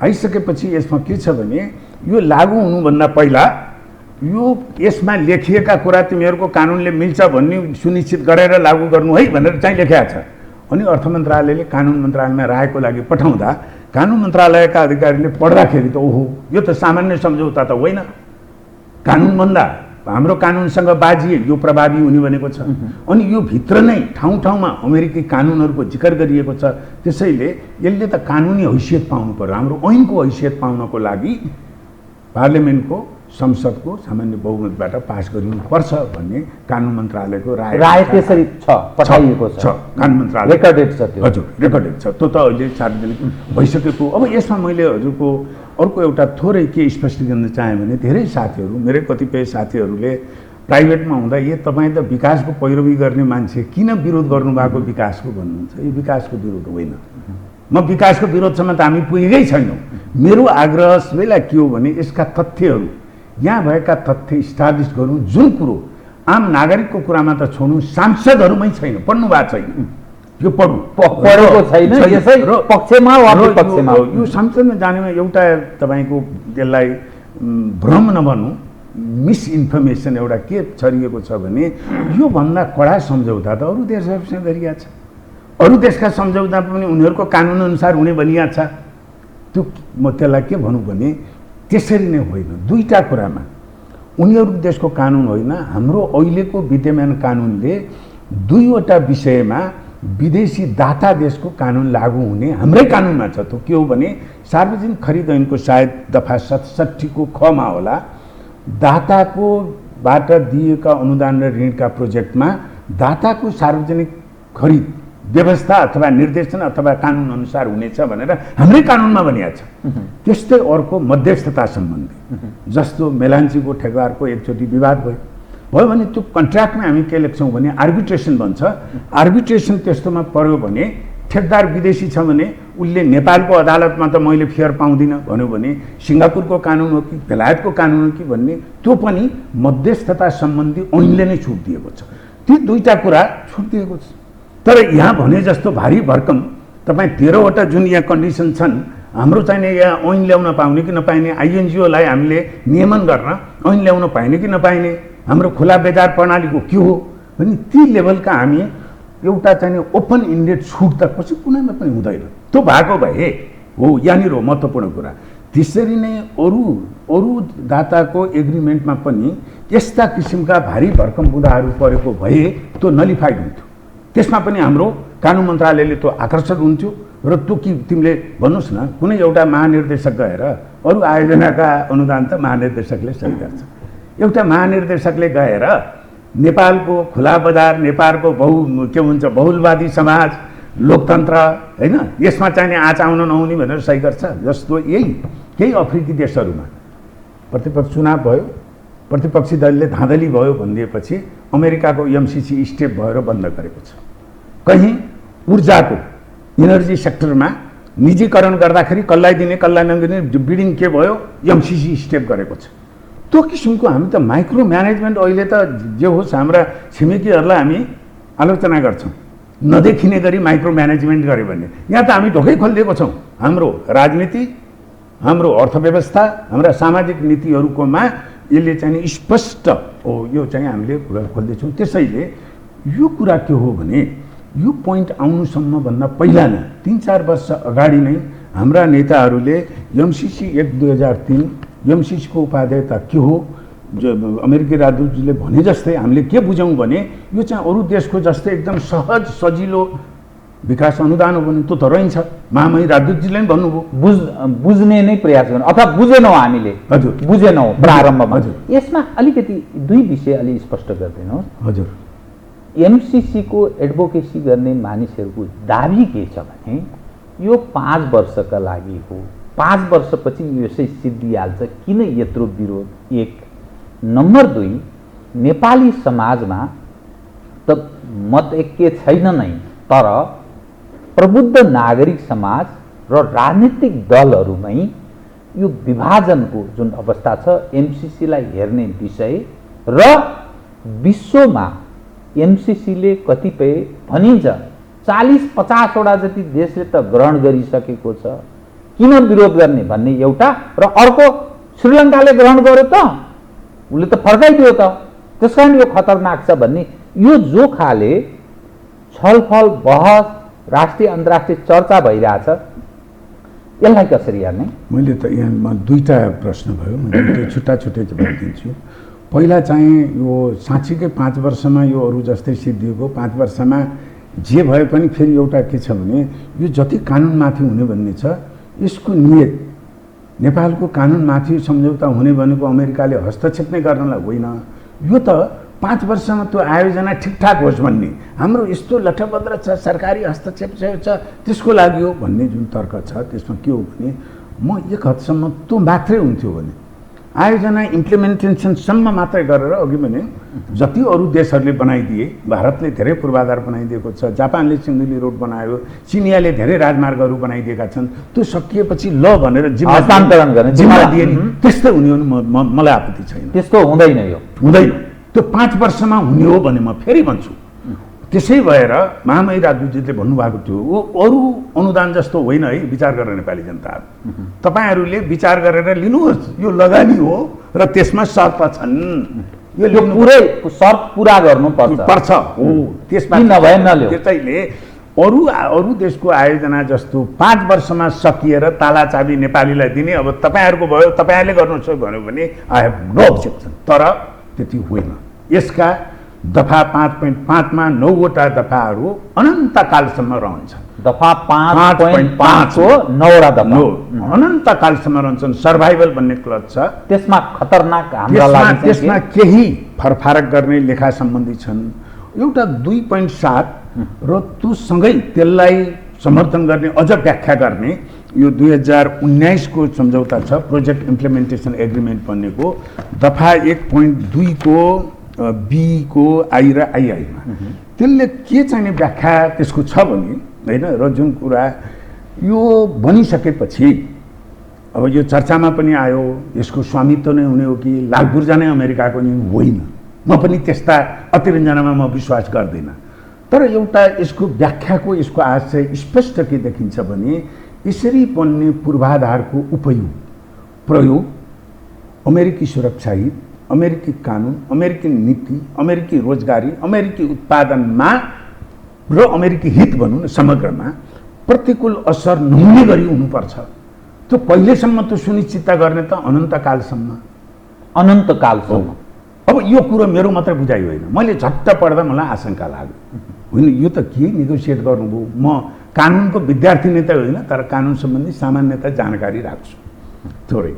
आइसकेपछि यसमा के छ भने यो लागू हुनुभन्दा पहिला यो यसमा लेखिएका कुरा तिमीहरूको कानुनले मिल्छ भन्ने सुनिश्चित गरेर लागू गर्नु है भनेर चाहिँ लेखेको छ। अनि अर्थ मन्त्रालयले कानुन मन्त्रालयमा रायको लागि पठाउँदा कानुन मन्त्रालयका अधिकारीले पढ्दाखेरि त ओहो यो त सामान्य सम्झौता त होइन, कानुनभन्दा हाम्रो कानुनसँग बाजिए यो प्रभावी हुने भनेको छ। अनि यो भित्र नै ठाउँ ठाउँमा अमेरिकी कानुनहरूको जिकर गरिएको छ। त्यसैले यसले त कानुनी हैसियत पाउनु पर्यो। हाम्रो ऐनको हैसियत पाउनको लागि पार्लियामेन्टको संसदको सामान्य बहुमतबाट पास गरिनुपर्छ भन्ने कानुन मन्त्रालयको राय त्यसरी छ, पठाइएको छ। कानुन मन्त्रालय रेकर्डेड छ त्यो। हजुर रेकर्डेड छ, त्यो त अहिले सार्वजनिक भइसकेको। अब यसमा मैले हजुरको अर्को एउटा थोरै के स्पष्टीकरण चाहेँ भने धेरै साथीहरू, मेरै कतिपय साथीहरूले प्राइभेटमा हुँदा यो तपाईँ त विकासको पैरवी गर्ने मान्छे किन विरोध गर्नुभएको विकासको भन्नुहुन्छ। यो विकासको विरोध होइन, म विकासको विरोधसम्म त हामी पुगेकै छैनौँ। मेरो आग्रह सबैलाई के हो भने यसका तथ्यहरू, यहाँ भएका तथ्य इस्टाब्लिस गरौँ। जुन कुरो आम नागरिकको कुरामा त छोड्नु, सांसदहरूमै छैन, पढ्नु भएको छैन, यो पढेको छैन, यसै पक्षमा वा विपक्षमा। यो संसदमा जानेमा एउटा तपाईँको त्यसलाई भ्रम नभन्नु, मिसइन्फर्मेसन एउटा के छरिएको छ भने योभन्दा कडा सम्झौता त अरू देशहरूसँग गरिएको छ। अरू देशका सम्झौता पनि उनीहरूको कानुनअनुसार हुने भनिएको छ। त्यो म त्यसलाई के भनौँ भने त्यसरी नै होइन। दुईटा कुरामा उनीहरू देशको कानुन होइन, हाम्रो अहिलेको विद्यमान कानुनले दुईवटा विषयमा विदेशी दाता देशको कानुन लागू हुने हाम्रै कानुनमा छ। त्यो के हो भने सार्वजनिक खरिद ऐनको सायद दफा 67 को ख मा होला, दाताको बाट दिएका अनुदान र ऋणका प्रोजेक्टमा दाताको सार्वजनिक खरिद व्यवस्था अथवा निर्देशन अथवा कानुन अनुसार हुनेछ भनेर हाम्रै कानुनमा भनिएको छ। त्यस्तै अर्को मध्यस्थता सम्बन्धी, जस्तो मेलान्चीको ठेकेदारको एकचोटि विवाद भयो भने त्यो कन्ट्र्याक्टमा हामी के लेख्छौँ भने आर्बिट्रेसन भन्छ। आर्बिट्रेसन त्यस्तोमा पर्यो भने ठेकदार विदेशी छ भने उसले नेपालको अदालतमा त मैले फेयर पाउँदिनँ भन्यो भने सिङ्गापुरको कानुन हो कि बेलायतको कानुन हो कि भन्ने त्यो पनि मध्यस्थता सम्बन्धी ऐनले नै छुट दिएको छ। ती दुईटा कुरा छुट दिएको छ। तर यहाँ भने जस्तो भारी भरकम तपाईँ 13वटा जुन यहाँ कन्डिसन छन्, हाम्रो चाहिने यहाँ ऐन ल्याउन पाउने कि नपाइने, आइएनजिओलाई हामीले नियमन गर्न ऐन ल्याउन पाइने कि नपाइने, हाम्रो खुला बजार प्रणालीको के हो भने ती लेभलका हामी एउटा चाहिने ओपन इन्डेड छुट त पछि कुनैमा पनि हुँदैन। त्यो भएको भए हो, यहाँनिर हो महत्त्वपूर्ण कुरा। त्यसरी नै अरू दाताको एग्रिमेन्टमा पनि यस्ता किसिमका भारी भरकम बुँदाहरू परेको भए त्यो नलिफाइड हुन्थ्यो। त्यसमा पनि हाम्रो कानुन मन्त्रालयले त्यो आकर्षक हुन्थ्यो र त्यो कि तिमीले भन्नुहोस् न, कुनै एउटा महानिर्देशक गएर अरू आयोजनाका अनुदान त महानिर्देशकले सही गर्छ। एउटा महानिर्देशकले गएर नेपालको खुला बजार, नेपालको बहुलवादी समाज, लोकतन्त्र होइन, यसमा चाहिने आँच आउन नहुने भनेर सही गर्छ। जस्तो यही केही अफ्रिकी देशहरूमा प्रतिपक्ष चुनाव भयो, प्रतिपक्षी दलले धाँधली भयो भनिदिएपछि अमेरिकाको एमसिसी स्टेप भएर बन्द गरेको छ। कहीँ ऊर्जाको इनर्जी सेक्टरमा निजीकरण गर्दाखेरि कसलाई दिने कसलाई नदिने बिडिङ के भयो, एमसिसी स्टेप गरेको छ। त्यो किसिमको हामी त माइक्रो म्यानेजमेन्ट अहिले त जे होस् हाम्रा छिमेकीहरूलाई हामी आलोचना गर्छौँ, नदेखिने गरी माइक्रो म्यानेजमेन्ट गऱ्यो भने। यहाँ त हामी ढोकै खोलिदिएको छौँ। हाम्रो राजनीति, हाम्रो अर्थव्यवस्था, हाम्रा सामाजिक नीतिहरूकोमा यसले चाहिँ स्पष्ट हो, यो चाहिँ हामीले कुरा खोल्दैछौँ। त्यसैले यो कुरा के हो भने यो पोइन्ट आउनुसम्म भन्दा पहिला नै 3-4 वर्ष अगाडि नै हाम्रा नेताहरूले एमसिसी 1/2003 एमसिसीको उपादेयता के हो, अमेरिकी राजदूतजीले भने जस्तै हामीले के बुझौँ भने यो चाहिँ अरू देशको जस्तै एकदम सहज सजिलो विकास अनुदान हो भने त्यो त रहन्छ। महामहिम राजदूतजीले पनि भन्नुभयो बुझ्ने नै प्रयास गर्नु, अथवा बुझेनौँ हामीले। हजुर, बुझेनौँ प्रारम्भमा। हजुर, यसमा अलिकति दुई विषय अलि स्पष्ट गरिदिनुहोस्। हजुर, एमसिसीको एडभोकेसी गर्ने मानिसहरूको दाबी के छ भने यो 5 वर्षका लागि हो, 5 वर्षपछि यसै सिद्धिहाल्छ, किन यत्रो विरोध? 1 नम्बर 2 नेपाली समाजमा त मत एकै छैन नै, तर प्रबुद्ध नागरिक समाज र राजनीतिक दलहरूमै यो विभाजनको जुन अवस्था छ, एमसिसीलाई हेर्ने विषय र विश्वमा एमसिसीले कतिपय भनिन्छ 40-50वटा जति देशले त ग्रहण गरिसकेको छ, किन विरोध गर्ने भन्ने एउटा, र अर्को श्रीलङ्काले ग्रहण गर्यो त उसले त फर्काइदियो त, त्यस कारण यो खतरनाक छ भन्ने यो जो खाले छलफल बहस राष्ट्रिय अन्तर्राष्ट्रिय चर्चा भइरहेछ, यसलाई कसरी हेर्ने? मैले त यहाँ दुईटा प्रश्न भयो, मैले छुट्टा छुट्टै जवाब दिन्छु। पहिला चाहिँ यो साँच्चीकै 5 वर्षमा यो अरू जस्तै सिद्धिएको 5 वर्षमा जे भए पनि फेरि एउटा के छ भने यो जति कानुनमाथि हुने भन्ने छ, यसको नियत नेपालको कानुनमाथि सम्झौता हुने भनेको अमेरिकाले हस्तक्षेप नै गर्नलाई होइन। यो त 5 वर्षमा त्यो आयोजना ठिकठाक होस् भन्ने, हाम्रो यस्तो लठबद्र छ, सरकारी हस्तक्षेप छ, त्यसको लागि हो भन्ने जुन तर्क छ, त्यसमा के हो भने म एक हदसम्म त्यो मात्रै हुन्थ्यो भने आयोजना इम्प्लिमेन्टेसनसम्म मात्रै गरेर अघि भने जति अरू देशहरूले बनाइदिए, भारतले धेरै पूर्वाधार बनाइदिएको छ, जापानले सिन्धुली रोड बनायो, चिनियाले धेरै राजमार्गहरू बनाइदिएका छन्, त्यो सकिएपछि ल भनेर हस्तान्तरण गर्ने जिम्मा दिए नि, त्यस्तै हुने हो भने मलाई आपत्ति छैन। त्यस्तो हुँदैन, यो हुँदैन। त्यो 5 वर्षमा हुने हो भने म फेरि भन्छु। त्यसै भएर महामहिम राजदूतजीले भन्नुभएको थियो ओ अरू अनुदान जस्तो होइन है, विचार गरेर नेपाली जनताहरू तपाईँहरूले विचार गरेर लिनुहोस्, यो लगानी हो र त्यसमा शर्त छन्, यो पुरै शर्त पुरा गर्नुपर्छ हो, त्यसमा नभए नल्यो। त्यसैले अरू देशको आयोजना जस्तो 5 वर्षमा सकिएर ताला चाबी नेपालीलाई दिने, अब तपाईँहरूको भयो तपाईँहरूले गर्नुहोस् भन्यो भने आई हेभ नो अब्जेक्सन, तर त्यति होइन। यसका दफा 5.5मा 9वटा दफाहरू अनन्तकालसम्म रहन्छ। दफा 5.5 को 9वटा दफा अनन्तकालसम्म रहन्छन्। सर्भाइभल भन्ने क्लज छ, त्यसमा खतरनाक हाम्रा लागि त्यसमा केही फरफारक गर्ने लेखा सम्बन्धी छन्। एउटा 2.7 र त्यो सँगै त्यसलाई समर्थन गर्ने अझ व्याख्या गर्ने यो 2019 को सम्झौता छ, प्रोजेक्ट इम्प्लिमेन्टेसन एग्रिमेन्ट भन्नेको दफा 1.2 को बी को आई र आईआईमा त्यसले के चाहिने व्याख्या त्यसको छ भने हैन। र जुन कुरा यो बनिसकेपछि अब यो चर्चामा पनि आयो, यसको स्वामित्व नै हुने हो कि लालबुर्जा नै अमेरिकाको नि होइन। म पनि त्यस्ता अतिरञ्जनामा म विश्वास गर्दिनँ। तर एउटा यसको व्याख्याको यसको आशय स्पष्ट के देखिन्छ भने यसरी बन्ने पूर्वाधारको प्रयोग अमेरिकी सुरक्षा हित, अमेरिकी कानुन, अमेरिकी नीति, अमेरिकी रोजगारी, अमेरिकी उत्पादनमा र अमेरिकी हित भनौँ न समग्रमा प्रतिकूल असर नहुने गरी हुनुपर्छ। त्यो कहिलेसम्म त्यो सुनिश्चित गर्ने त अनन्तकालसम्म। अब यो कुरो मेरो मात्रै बुझाइ होइन, मैले झट्ट पढ्दा मलाई आशंका लाग्यो, होइन यो त के नेगोसिएट गर्नुभयो। म कानुनको विद्यार्थी नै त होइन, तर कानुन सम्बन्धी सामान्यतः जानकारी राख्छु थोरै।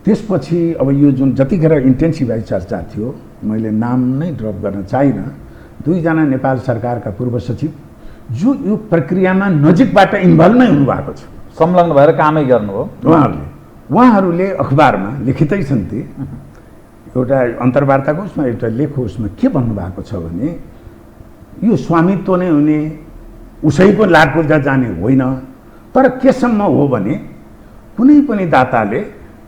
त्यसपछि अब यो जुन जतिखेर इन्टेन्सिफाई चर्चा थियो, मैले नाम नै ड्रप गर्न चाहिनँ, 2 जना नेपाल सरकारका पूर्व सचिव जो यो प्रक्रियामा नजिकबाट इन्भल्भ नै हुनुभएको छ, संलग्न भएर कामै गर्नुभयो। उहाँहरूले अखबारमा लिखितै छन् ती, एउटा अन्तर्वार्ताको उसमा एउटा लेखको उसमा के भन्नुभएको छ भने यो स्वामित्व नै हुने, उसैको लालपुर्जा जाने होइन। तर केसम्म हो भने कुनै पनि दाताले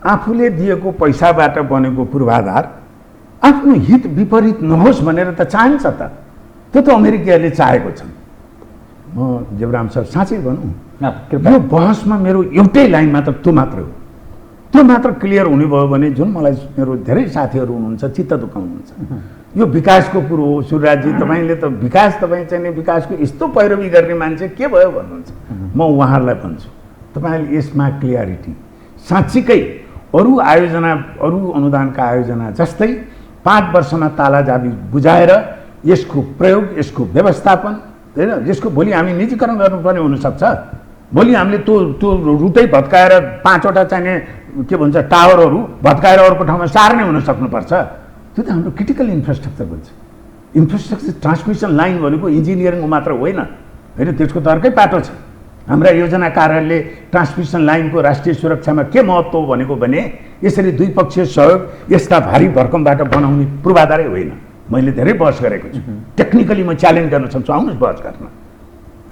आफूले दिएको पैसाबाट बनेको पूर्वाधार आफ्नो हित विपरीत नहोस् भनेर त चाहन्छ त। त्यो त अमेरिकीहरूले चाहेको छन्। म देवराम सर साँच्चै भनौँ, यो बहसमा मेरो एउटै लाइन मात्र त्यो मात्र हो। त्यो मात्र क्लियर हुने भयो भने जुन मलाई मेरो धेरै साथीहरू हुनुहुन्छ चित्त दुखाउनुहुन्छ, यो विकासको कुरो हो। सुरराजी तपाईँले त विकास, तपाईँ चाहिँ विकासको यस्तो पैरवी गर्ने मान्छे के भयो भन्नुहुन्छ। म उहाँहरूलाई भन्छु तपाईँले यसमा क्लियरिटी साँच्चीकै अरू आयोजना, अरू अनुदानका आयोजना जस्तै 5 वर्षमा तालाजाबी बुझाएर यसको प्रयोग, यसको व्यवस्थापन होइन, यसको भोलि हामी निजीकरण गर्नुपर्ने हुनसक्छ। भोलि हामीले त्यो रुटै भत्काएर 5वटा चाहिने के भन्छ टावरहरू भत्काएर अर्को ठाउँमा सार्ने हुन सक्नुपर्छ। त्यो त हाम्रो क्रिटिकल इन्फ्रास्ट्रक्चर भन्छ। इन्फ्रास्ट्रक्चर ट्रान्समिसन लाइन भनेको इन्जिनियरिङको मात्र होइन, त्यसको त अर्कै पाटो छ। हाम्रा योजना कार्यालयले ट्रान्समिसन लाइनको राष्ट्रिय सुरक्षामा के महत्त्व भनेको भने यसरी द्विपक्षीय सहयोग यस्ता भारी भरकमबाट बनाउने पूर्वाधारै होइन। मैले धेरै बहस गरेको छु, टेक्निकली म च्यालेन्ज गर्न सक्छु, आउनुहोस् बहस गर्न।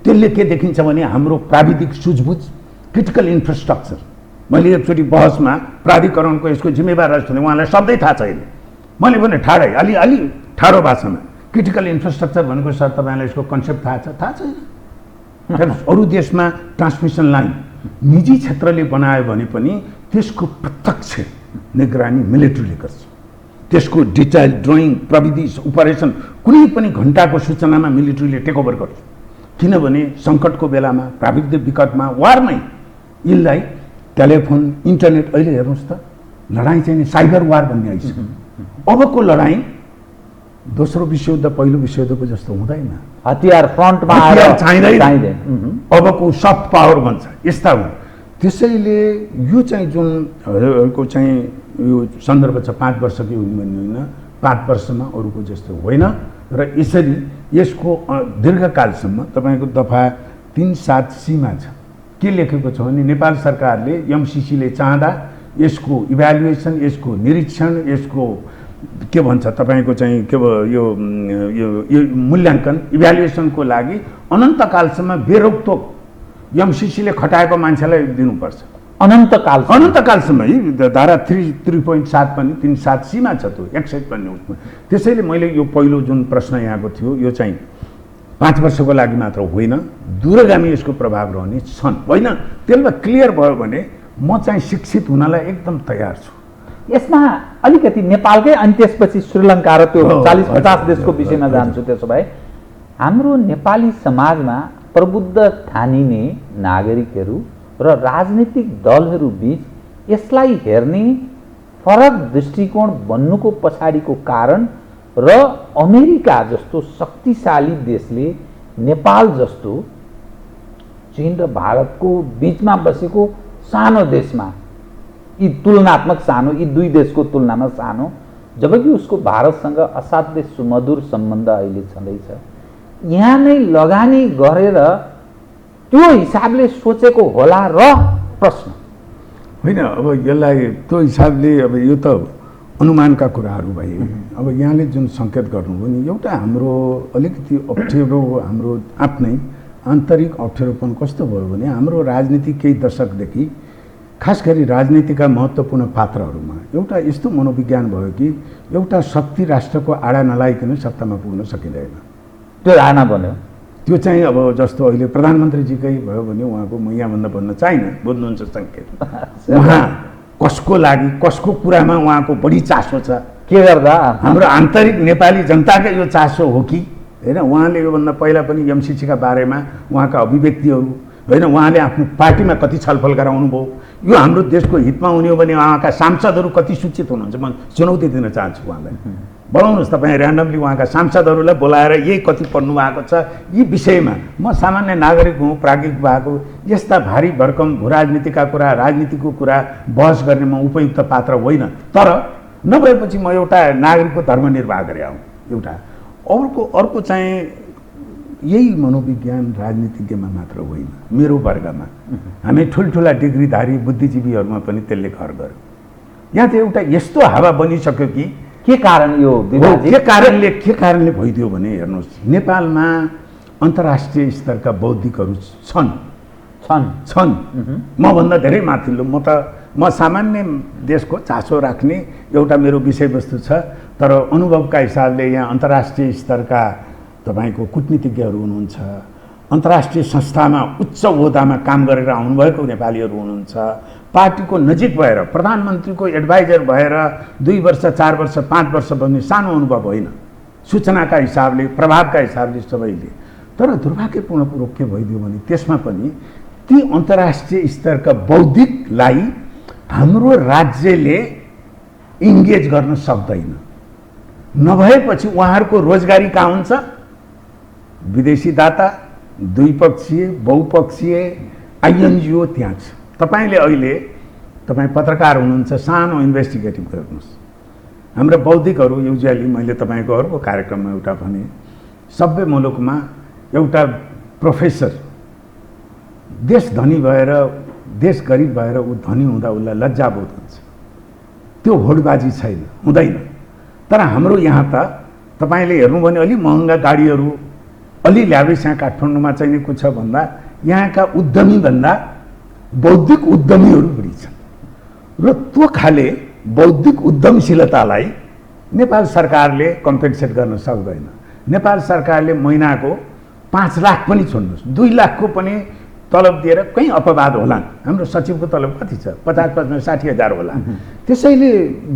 त्यसले के देखिन्छ भने हाम्रो प्राविधिक सुझबुझ, क्रिटिकल इन्फ्रास्ट्रक्चर, मैले एकचोटि बहसमा प्राधिकरणको यसको जिम्मेवार रहेछ भने उहाँलाई शब्दै थाहा छैन। मैले भने ठाडै अलि ठाडो भाषामा क्रिटिकल इन्फ्रास्ट्रक्चर भनेको सर तपाईँलाई यसको कन्सेप्ट थाहा छैन। अरू देशमा ट्रान्समिसन लाइन निजी क्षेत्रले बनायो भने पनि त्यसको प्रत्यक्ष निगरानी मिलिट्रीले गर्छ। त्यसको डिटेल ड्रइङ, प्रविधि, अपरेसन कुनै पनि घण्टाको सूचनामा मिलिट्रीले टेकओभर गर्छ। किनभने सङ्कटको बेलामा, प्राविधिक विकटमा, वारमै यसलाई टेलिफोन, इन्टरनेट, अहिले हेर्नुहोस् त लडाइँ चाहिँ साइबर वार भन्ने आइसक्यो। अबको लडाइँ दोस्रो विश्वयुद्ध पहिलो विश्वयुद्धको जस्तो हुँदैन, हतियार फ्रन्टमा चाहिँदैन, अबको सफ्ट पावर भन्छ यस्ता हुन्। त्यसैले यो चाहिँ जुनको चाहिँ यो सन्दर्भ छ 5 वर्षकै हुने भन्ने होइन, 5 वर्षमा अरूको जस्तो होइन। र यसरी यसको दीर्घकालसम्म तपाईँको दफा 3.7C मा छ के लेखेको छ भने नेपाल सरकारले एमसिसीले चाहँदा यसको इभ्यालुएसन, यसको निरीक्षण, यसको के भन्छ तपाईँको चाहिँ के यो मूल्याङ्कन, इभ्यालुएसनको लागि अनन्तकालसम्म बेरोकटोक एमसिसीले खटाएको मान्छेलाई दिनुपर्छ। अनन्तकालसम्म धारा 3.7 पनि 3.7C मा छ त्यो 61 भन्ने उसमा। त्यसैले मैले यो पहिलो जुन प्रश्न यहाँको थियो यो चाहिँ 5 वर्षको लागि मात्र होइन, दूरगामी यसको प्रभाव रहने छन्। होइन त्यसमा क्लियर भयो भने म चाहिँ शिक्षित हुनलाई एकदम तयार छु। यसमा अलिकति नेपालकै अनि त्यसपछि श्रीलङ्का र त्यो 40-50 देशको विषयमा जान्छु। त्यसो भए हाम्रो नेपाली समाजमा प्रबुद्ध ठानिने नागरिकहरू र राजनीतिक दलहरू बीच यसलाई हेर्ने फरक दृष्टिकोण बन्नुको पछाडिको कारण र अमेरिका जस्तो शक्तिशाली देशले नेपाल जस्तो चीन र भारतको बीचमा बसेको सानो देशमा, यी तुलनात्मक सानो, यी 2 देशको तुलनामा सानो, जबकि उसको भारतसँग असाध्यै सुमधुर सम्बन्ध अहिले छँदैछ, यहाँ नै लगानी गरेर त्यो हिसाबले सोचेको होला र प्रश्न होइन। अब यसलाई त्यो हिसाबले अब यो त अनुमानका कुराहरू भए। अब यहाँले जुन सङ्केत गर्नुभयो नि, एउटा हाम्रो अलिकति अप्ठ्यारो, हाम्रो आफ्नै आन्तरिक अप्ठ्यारोपन कस्तो भयो भने हाम्रो राजनीति केही दशकदेखि खास गरी राजनीतिका महत्त्वपूर्ण पात्रहरूमा एउटा यस्तो मनोविज्ञान भयो कि एउटा शक्ति राष्ट्रको आडा नलाइकन सत्तामा पुग्न सकिँदैन। त्यो धारणा बन्यो। त्यो चाहिँ अब जस्तो अहिले प्रधानमन्त्रीजीकै भयो भने उहाँको म यहाँभन्दा भन्न चाहिनँ, बुझ्नुहुन्छ सङ्केत। उहाँ कसको लागि, कसको कुरामा उहाँको बढी चासो छ, के गर्दा हाम्रो आन्तरिक नेपाली जनताकै यो चासो हो कि होइन। उहाँले योभन्दा पहिला पनि एमसिसीका बारेमा उहाँका अभिव्यक्तिहरू होइन, उहाँले आफ्नो पार्टीमा कति छलफल गराउनु भयो, यो हाम्रो देशको हितमा हुने हो भने उहाँका सांसदहरू कति सूचित हुनुहुन्छ। म चुनौती दिन चाहन्छु उहाँलाई, बोलाउनुहोस् तपाईँ ऱ्यान्डमली उहाँका सांसदहरूलाई बोलाएर यही कति पढ्नु भएको छ यी विषयमा। म सामान्य नागरिक हुँ, प्राज्ञिक भएको, यस्ता भारी भरकम भू राजनीतिका कुरा, राजनीतिको कुरा बहस गर्ने म उपयुक्त पात्र होइन। तर नभएपछि म एउटा नागरिकको धर्म निर्वाह गरे आउँ एउटा। अर्को चाहिँ यही मनोविज्ञान राजनीतिज्ञमा मात्र होइन, मेरो वर्गमा हामी ठुल्ठुला डिग्रीधारी बुद्धिजीवीहरूमा पनि त्यसले घर गर्यो। यहाँ त एउटा यस्तो हावा बनिसक्यो कि के कारण यो के कारणले भइदियो भने हेर्नुहोस्, नेपालमा अन्तर्राष्ट्रिय स्तरका बौद्धिकहरू छन् मभन्दा धेरै माथिल्लो। म सामान्य देशको चासो राख्ने एउटा मेरो विषयवस्तु छ, तर अनुभवका हिसाबले यहाँ अन्तर्राष्ट्रिय स्तरका तपाईँको कूटनीतिज्ञहरू हुनुहुन्छ, अन्तर्राष्ट्रिय संस्थामा उच्च ओहदामा काम गरेर आउनुभएको नेपालीहरू हुनुहुन्छ, पार्टीको नजिक भएर प्रधानमन्त्रीको एडभाइजर भएर 2 वर्ष 4 वर्ष 5 वर्ष बन्ने सानो अनुभव होइन, सूचनाका हिसाबले प्रभावका हिसाबले सबैले। तर दुर्भाग्यपूर्ण कुरो के भइदियो भने त्यसमा पनि ती अन्तर्राष्ट्रिय स्तरका बौद्धिकलाई हाम्रो राज्यले इन्गेज गर्न सक्दैन। नभएपछि उहाँहरूको रोजगारी कहाँ हुन्छ? विदेशी दाता, द्विपक्षीय बहुपक्षीय आइएनजिओ त्यहाँ छ। तपाईले अहिले तपाईँ पत्रकार हुनुहुन्छ, सानो इन्भेस्टिगेटिभ गर्नुहोस्। हाम्रो बौद्धिकहरू युजुअली मैले तपाईँको अर्को कार्यक्रममा एउटा भने, सभ्य मुलुकमा एउटा प्रोफेसर देश धनी भएर देश गरिब भएर ऊ धनी हुँदा उसलाई लज्जाबोध हुन्छ। त्यो होडबाजी छैन, हुँदैन। तर हाम्रो यहाँ त तपाईँले हेर्नु भने अलि महँगा गाडीहरू, अलि ल्याविस यहाँ काठमाडौँमा चाहिने को छ भन्दा यहाँका उद्यमीभन्दा बौद्धिक उद्यमीहरू बढी छन्। र त्यो खाले बौद्धिक उद्यमशीलतालाई नेपाल सरकारले कम्पेन्सेट गर्न सक्दैन। नेपाल सरकारले महिनाको 5 लाख पनि छोड्नुहोस्, 2 लाखको पनि तलब दिएर कहीँ अपवाद होला। हाम्रो सचिवको तलब कति छ? 50-50 60 हजार होला। त्यसैले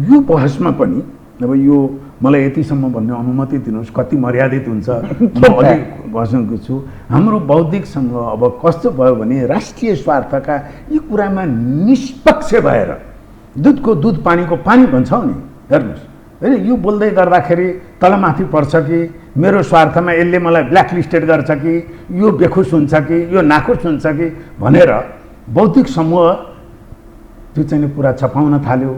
यो बहसमा पनि अब यो मलाई यतिसम्म भन्ने अनुमति दिनुहोस्, कति मर्यादित हुन्छ म अलिक बस्नको छु। हाम्रो बौद्धिकसँग अब कस्तो भयो भने राष्ट्रिय स्वार्थका यी कुरामा निष्पक्ष भएर दुधको दुध पानीको पानी भन्छौ नि, हेर्नुहोस् होइन, यो बोल्दै गर्दाखेरि तलमाथि पर्छ कि मेरो स्वार्थमा यसले मलाई ब्ल्याकलिस्टेड गर्छ कि यो बेखुस हुन्छ कि यो नाखुस हुन्छ कि भनेर बौद्धिक समूह त्यो चाहिँ कुरा छपाउन थाल्यो,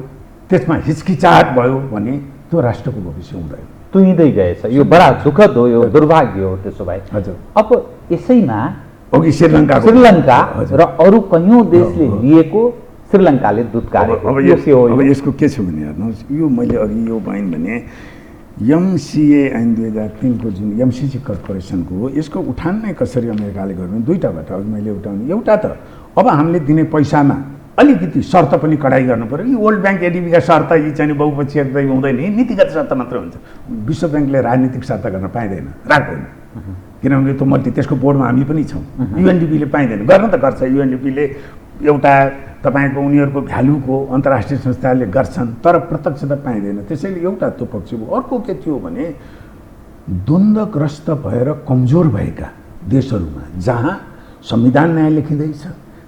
त्यसमा हिचकिचाहट भयो भने त्यो राष्ट्रको भविष्य हुँदैन, तुहिँदै गएछ। यो बडा दुःखद हो, यो दुर्भाग्य हो। त्यसो भए हजुर अब यसैमा अघि श्रीलङ्का र अरू कैयौँ देशले लिएको श्रीलङ्काले दुत्कारेको अब यसको के छ भने हेर्नुहोस्, यो मैले अघि यो भएन भने एमसिए ऐन 2003 को जुन एमसिसी कर्पोरेसनको हो, यसको उठान नै कसरी अमेरिकाले गर्नु? दुईटाबाट अघि मैले उठाउने, एउटा त अब हामीले दिने पैसामा अलिकति शर्त पनि कडाइ गर्नु पर्यो। यी वर्ल्ड ब्याङ्क एडिबीका शर्त यी चाहिँ बहुपक्षीय हुँदैन, नीतिगत शर्त मात्र हुन्छ। विश्व ब्याङ्कले राजनीतिक शर्त गर्न पाइँदैन, राख्दैन, किनभने त्यो मल्टी त्यसको बोर्डमा हामी पनि छौँ। युएनडिपीले पाइँदैन, गर्न त गर्छ युएनडिपीले, एउटा तपाईँको उनीहरूको भ्यालुको अन्तर्राष्ट्रिय संस्थाले गर्छन्, तर प्रत्यक्ष त पाइँदैन। त्यसैले एउटा त्यो पक्ष भयो। अर्को के थियो भने द्वन्द्वग्रस्त भएर कमजोर भएका देशहरूमा जहाँ संविधान नयाँ लेखिँदैछ,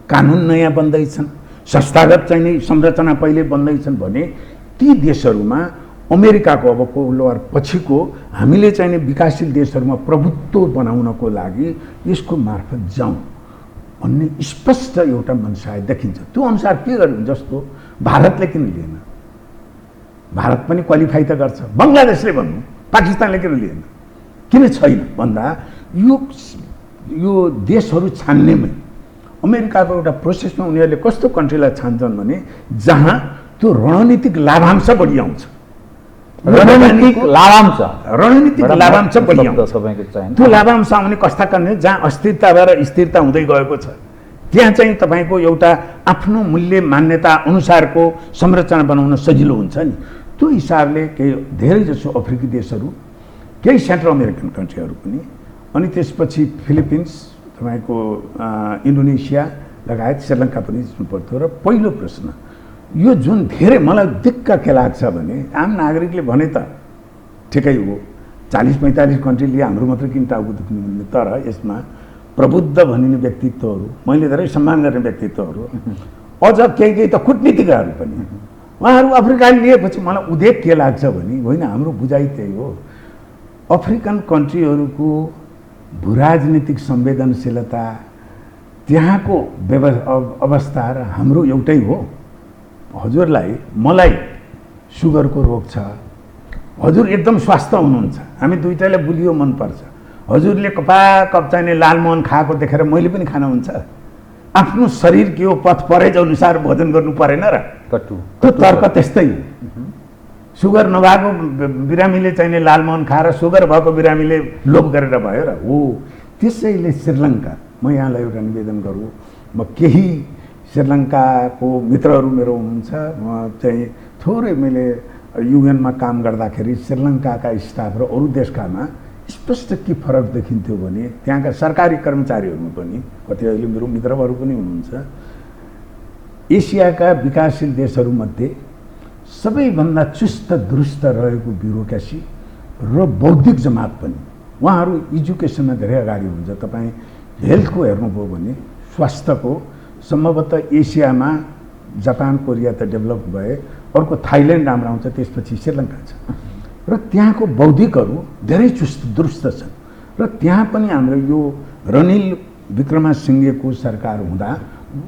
कानुन नयाँ बन्दैछन्, संस्थागत चाहिँ संरचना पहिले बन्दैछन् भने ती देशहरूमा अमेरिकाको अब कोल्ड वार पछिको हामीले चाहिने विकासशील देशहरूमा प्रभुत्व बनाउनको लागि यसको मार्फत जाउँ भन्ने स्पष्ट एउटा मनसाय देखिन्छ। त्यो अनुसार के गर्नु? जस्तो भारतले किन लिएन? भारत पनि क्वालिफाई त गर्छ, बङ्गलादेशले भन्नु, पाकिस्तानले किन लिएन? किन छैन भन्दा यो देशहरू छान्नेमै अमेरिकाको एउटा प्रोसेसमा उनीहरूले कस्तो कन्ट्रीलाई छान्छन् भने जहाँ त्यो रणनीतिक लाभांश बढी आउँछ। रणनीतिक लाभांश बढी आउँछ। त्यो लाभांश आउने कस्ता गर्ने जहाँ अस्थिरताबाट स्थिरता हुँदै गएको छ त्यहाँ चाहिँ तपाईँको एउटा आफ्नो मूल्य मान्यता अनुसारको संरचना बनाउन सजिलो हुन्छ नि। त्यो हिसाबले केही धेरै जसो अफ्रिकी देशहरू, केही सेन्ट्रल अमेरिकन कन्ट्रीहरू पनि, अनि त्यसपछि फिलिपिन्स, तपाईँको इन्डोनेसिया लगायत श्रीलङ्का पनि पर्थ्यो। र पहिलो प्रश्न यो जुन धेरै मलाई दिक्क के लाग्छ भने आम नागरिकले भने त ठिकै हो 40-45 कन्ट्रीले हाम्रो मात्रै किन टाउको दुख्ने भन्ने, तर यसमा प्रबुद्ध भनिने व्यक्तित्वहरू, मैले धेरै सम्मान गर्ने व्यक्तित्वहरू, अझ केही त कूटनीतिज्ञहरू पनि, उहाँहरू अफ्रिकाले लिएपछि मलाई उदेक के लाग्छ भने होइन हाम्रो बुझाइ त्यही हो, अफ्रिकन कन्ट्रीहरूको भूराजनीतिक संवेदनशीलता, त्यहाँको अवस्था र हाम्रो एउटै हो। हजुरलाई मलाई सुगरको रोग छ, हजुर एकदम स्वस्थ हुनुहुन्छ, हामी दुईटाले बुलियो मनपर्छ, हजुरले कपाकप चाहिने लालमोहन खाएको देखेर मैले पनि खान हुन्छ? आफ्नो शरीर के हो पथ परेज अनुसार भोजन गर्नु परेन र? त्यो तर्क त्यस्तै हो। सुगर नभएको बिरामीले चाहिने लालमोहन खाएर सुगर भएको बिरामीले लोभ गरेर भयो र हो। त्यसैले श्रीलङ्का, म यहाँलाई एउटा निवेदन गरौँ, म केही श्रीलङ्काको मित्रहरू मेरो हुनुहुन्छ, म चाहिँ थोरै मैले युएनमा काम गर्दाखेरि श्रीलङ्काका स्टाफ र अरू देशकामा स्पष्ट के फरक देखिन्थ्यो भने त्यहाँका सरकारी कर्मचारीहरूमा पनि कति अहिले मेरो मित्रहरू पनि हुनुहुन्छ, एसियाका विकासशील देशहरूमध्ये सबैभन्दा चुस्त दुरुस्त रहेको ब्युरोक्रेसी र बौद्धिक जमात पनि, उहाँहरू एजुकेसनमा धेरै अगाडि हुन्छ। तपाईँ हेल्थको हेर्नुभयो भने स्वास्थ्यको सम्भवतः एसियामा जापान कोरिया त डेभलप भए, अर्को थाइल्यान्ड राम्रो आउँछ, त्यसपछि श्रीलङ्का छ। र त्यहाँको बौद्धिकहरू धेरै चुस्त दुरुस्त छन्। र त्यहाँ पनि हाम्रो यो रनिल विक्रमसिंघेको सरकार हुँदा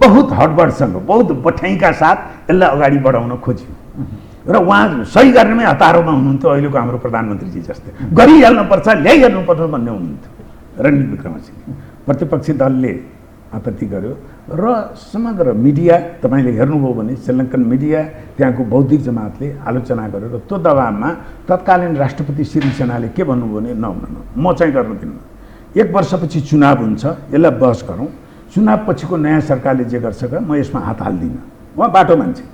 बहुत हडबडसँग, बहुत बठ्याइका साथ यसलाई अगाडि बढाउन खोज्यो र उहाँ सही गर्नेमै हतारोमा हुनुहुन्थ्यो। अहिलेको हाम्रो प्रधानमन्त्रीजी जस्तै गरिहाल्नुपर्छ, ल्याइहाल्नुपर्छ भन्ने हुनुहुन्थ्यो रनिल विक्रमसिंघे। प्रतिपक्षी दलले आपत्ति गर्यो र समग्र मिडिया, तपाईँले हेर्नुभयो भने श्रीलङ्कन मिडिया, त्यहाँको बौद्धिक जमातले आलोचना गर्यो र त्यो दबावमा तत्कालीन राष्ट्रपति सिरिसेनाले के भन्नुभयो भने म चाहिँ गर्न दिन्न, 1 वर्षपछि चुनाव हुन्छ, यसलाई बहस गरौँ, चुनाव पछिको नयाँ सरकारले जे गर्छ म यसमा हात हाल्दिनँ। उहाँ बाटो मान्छे,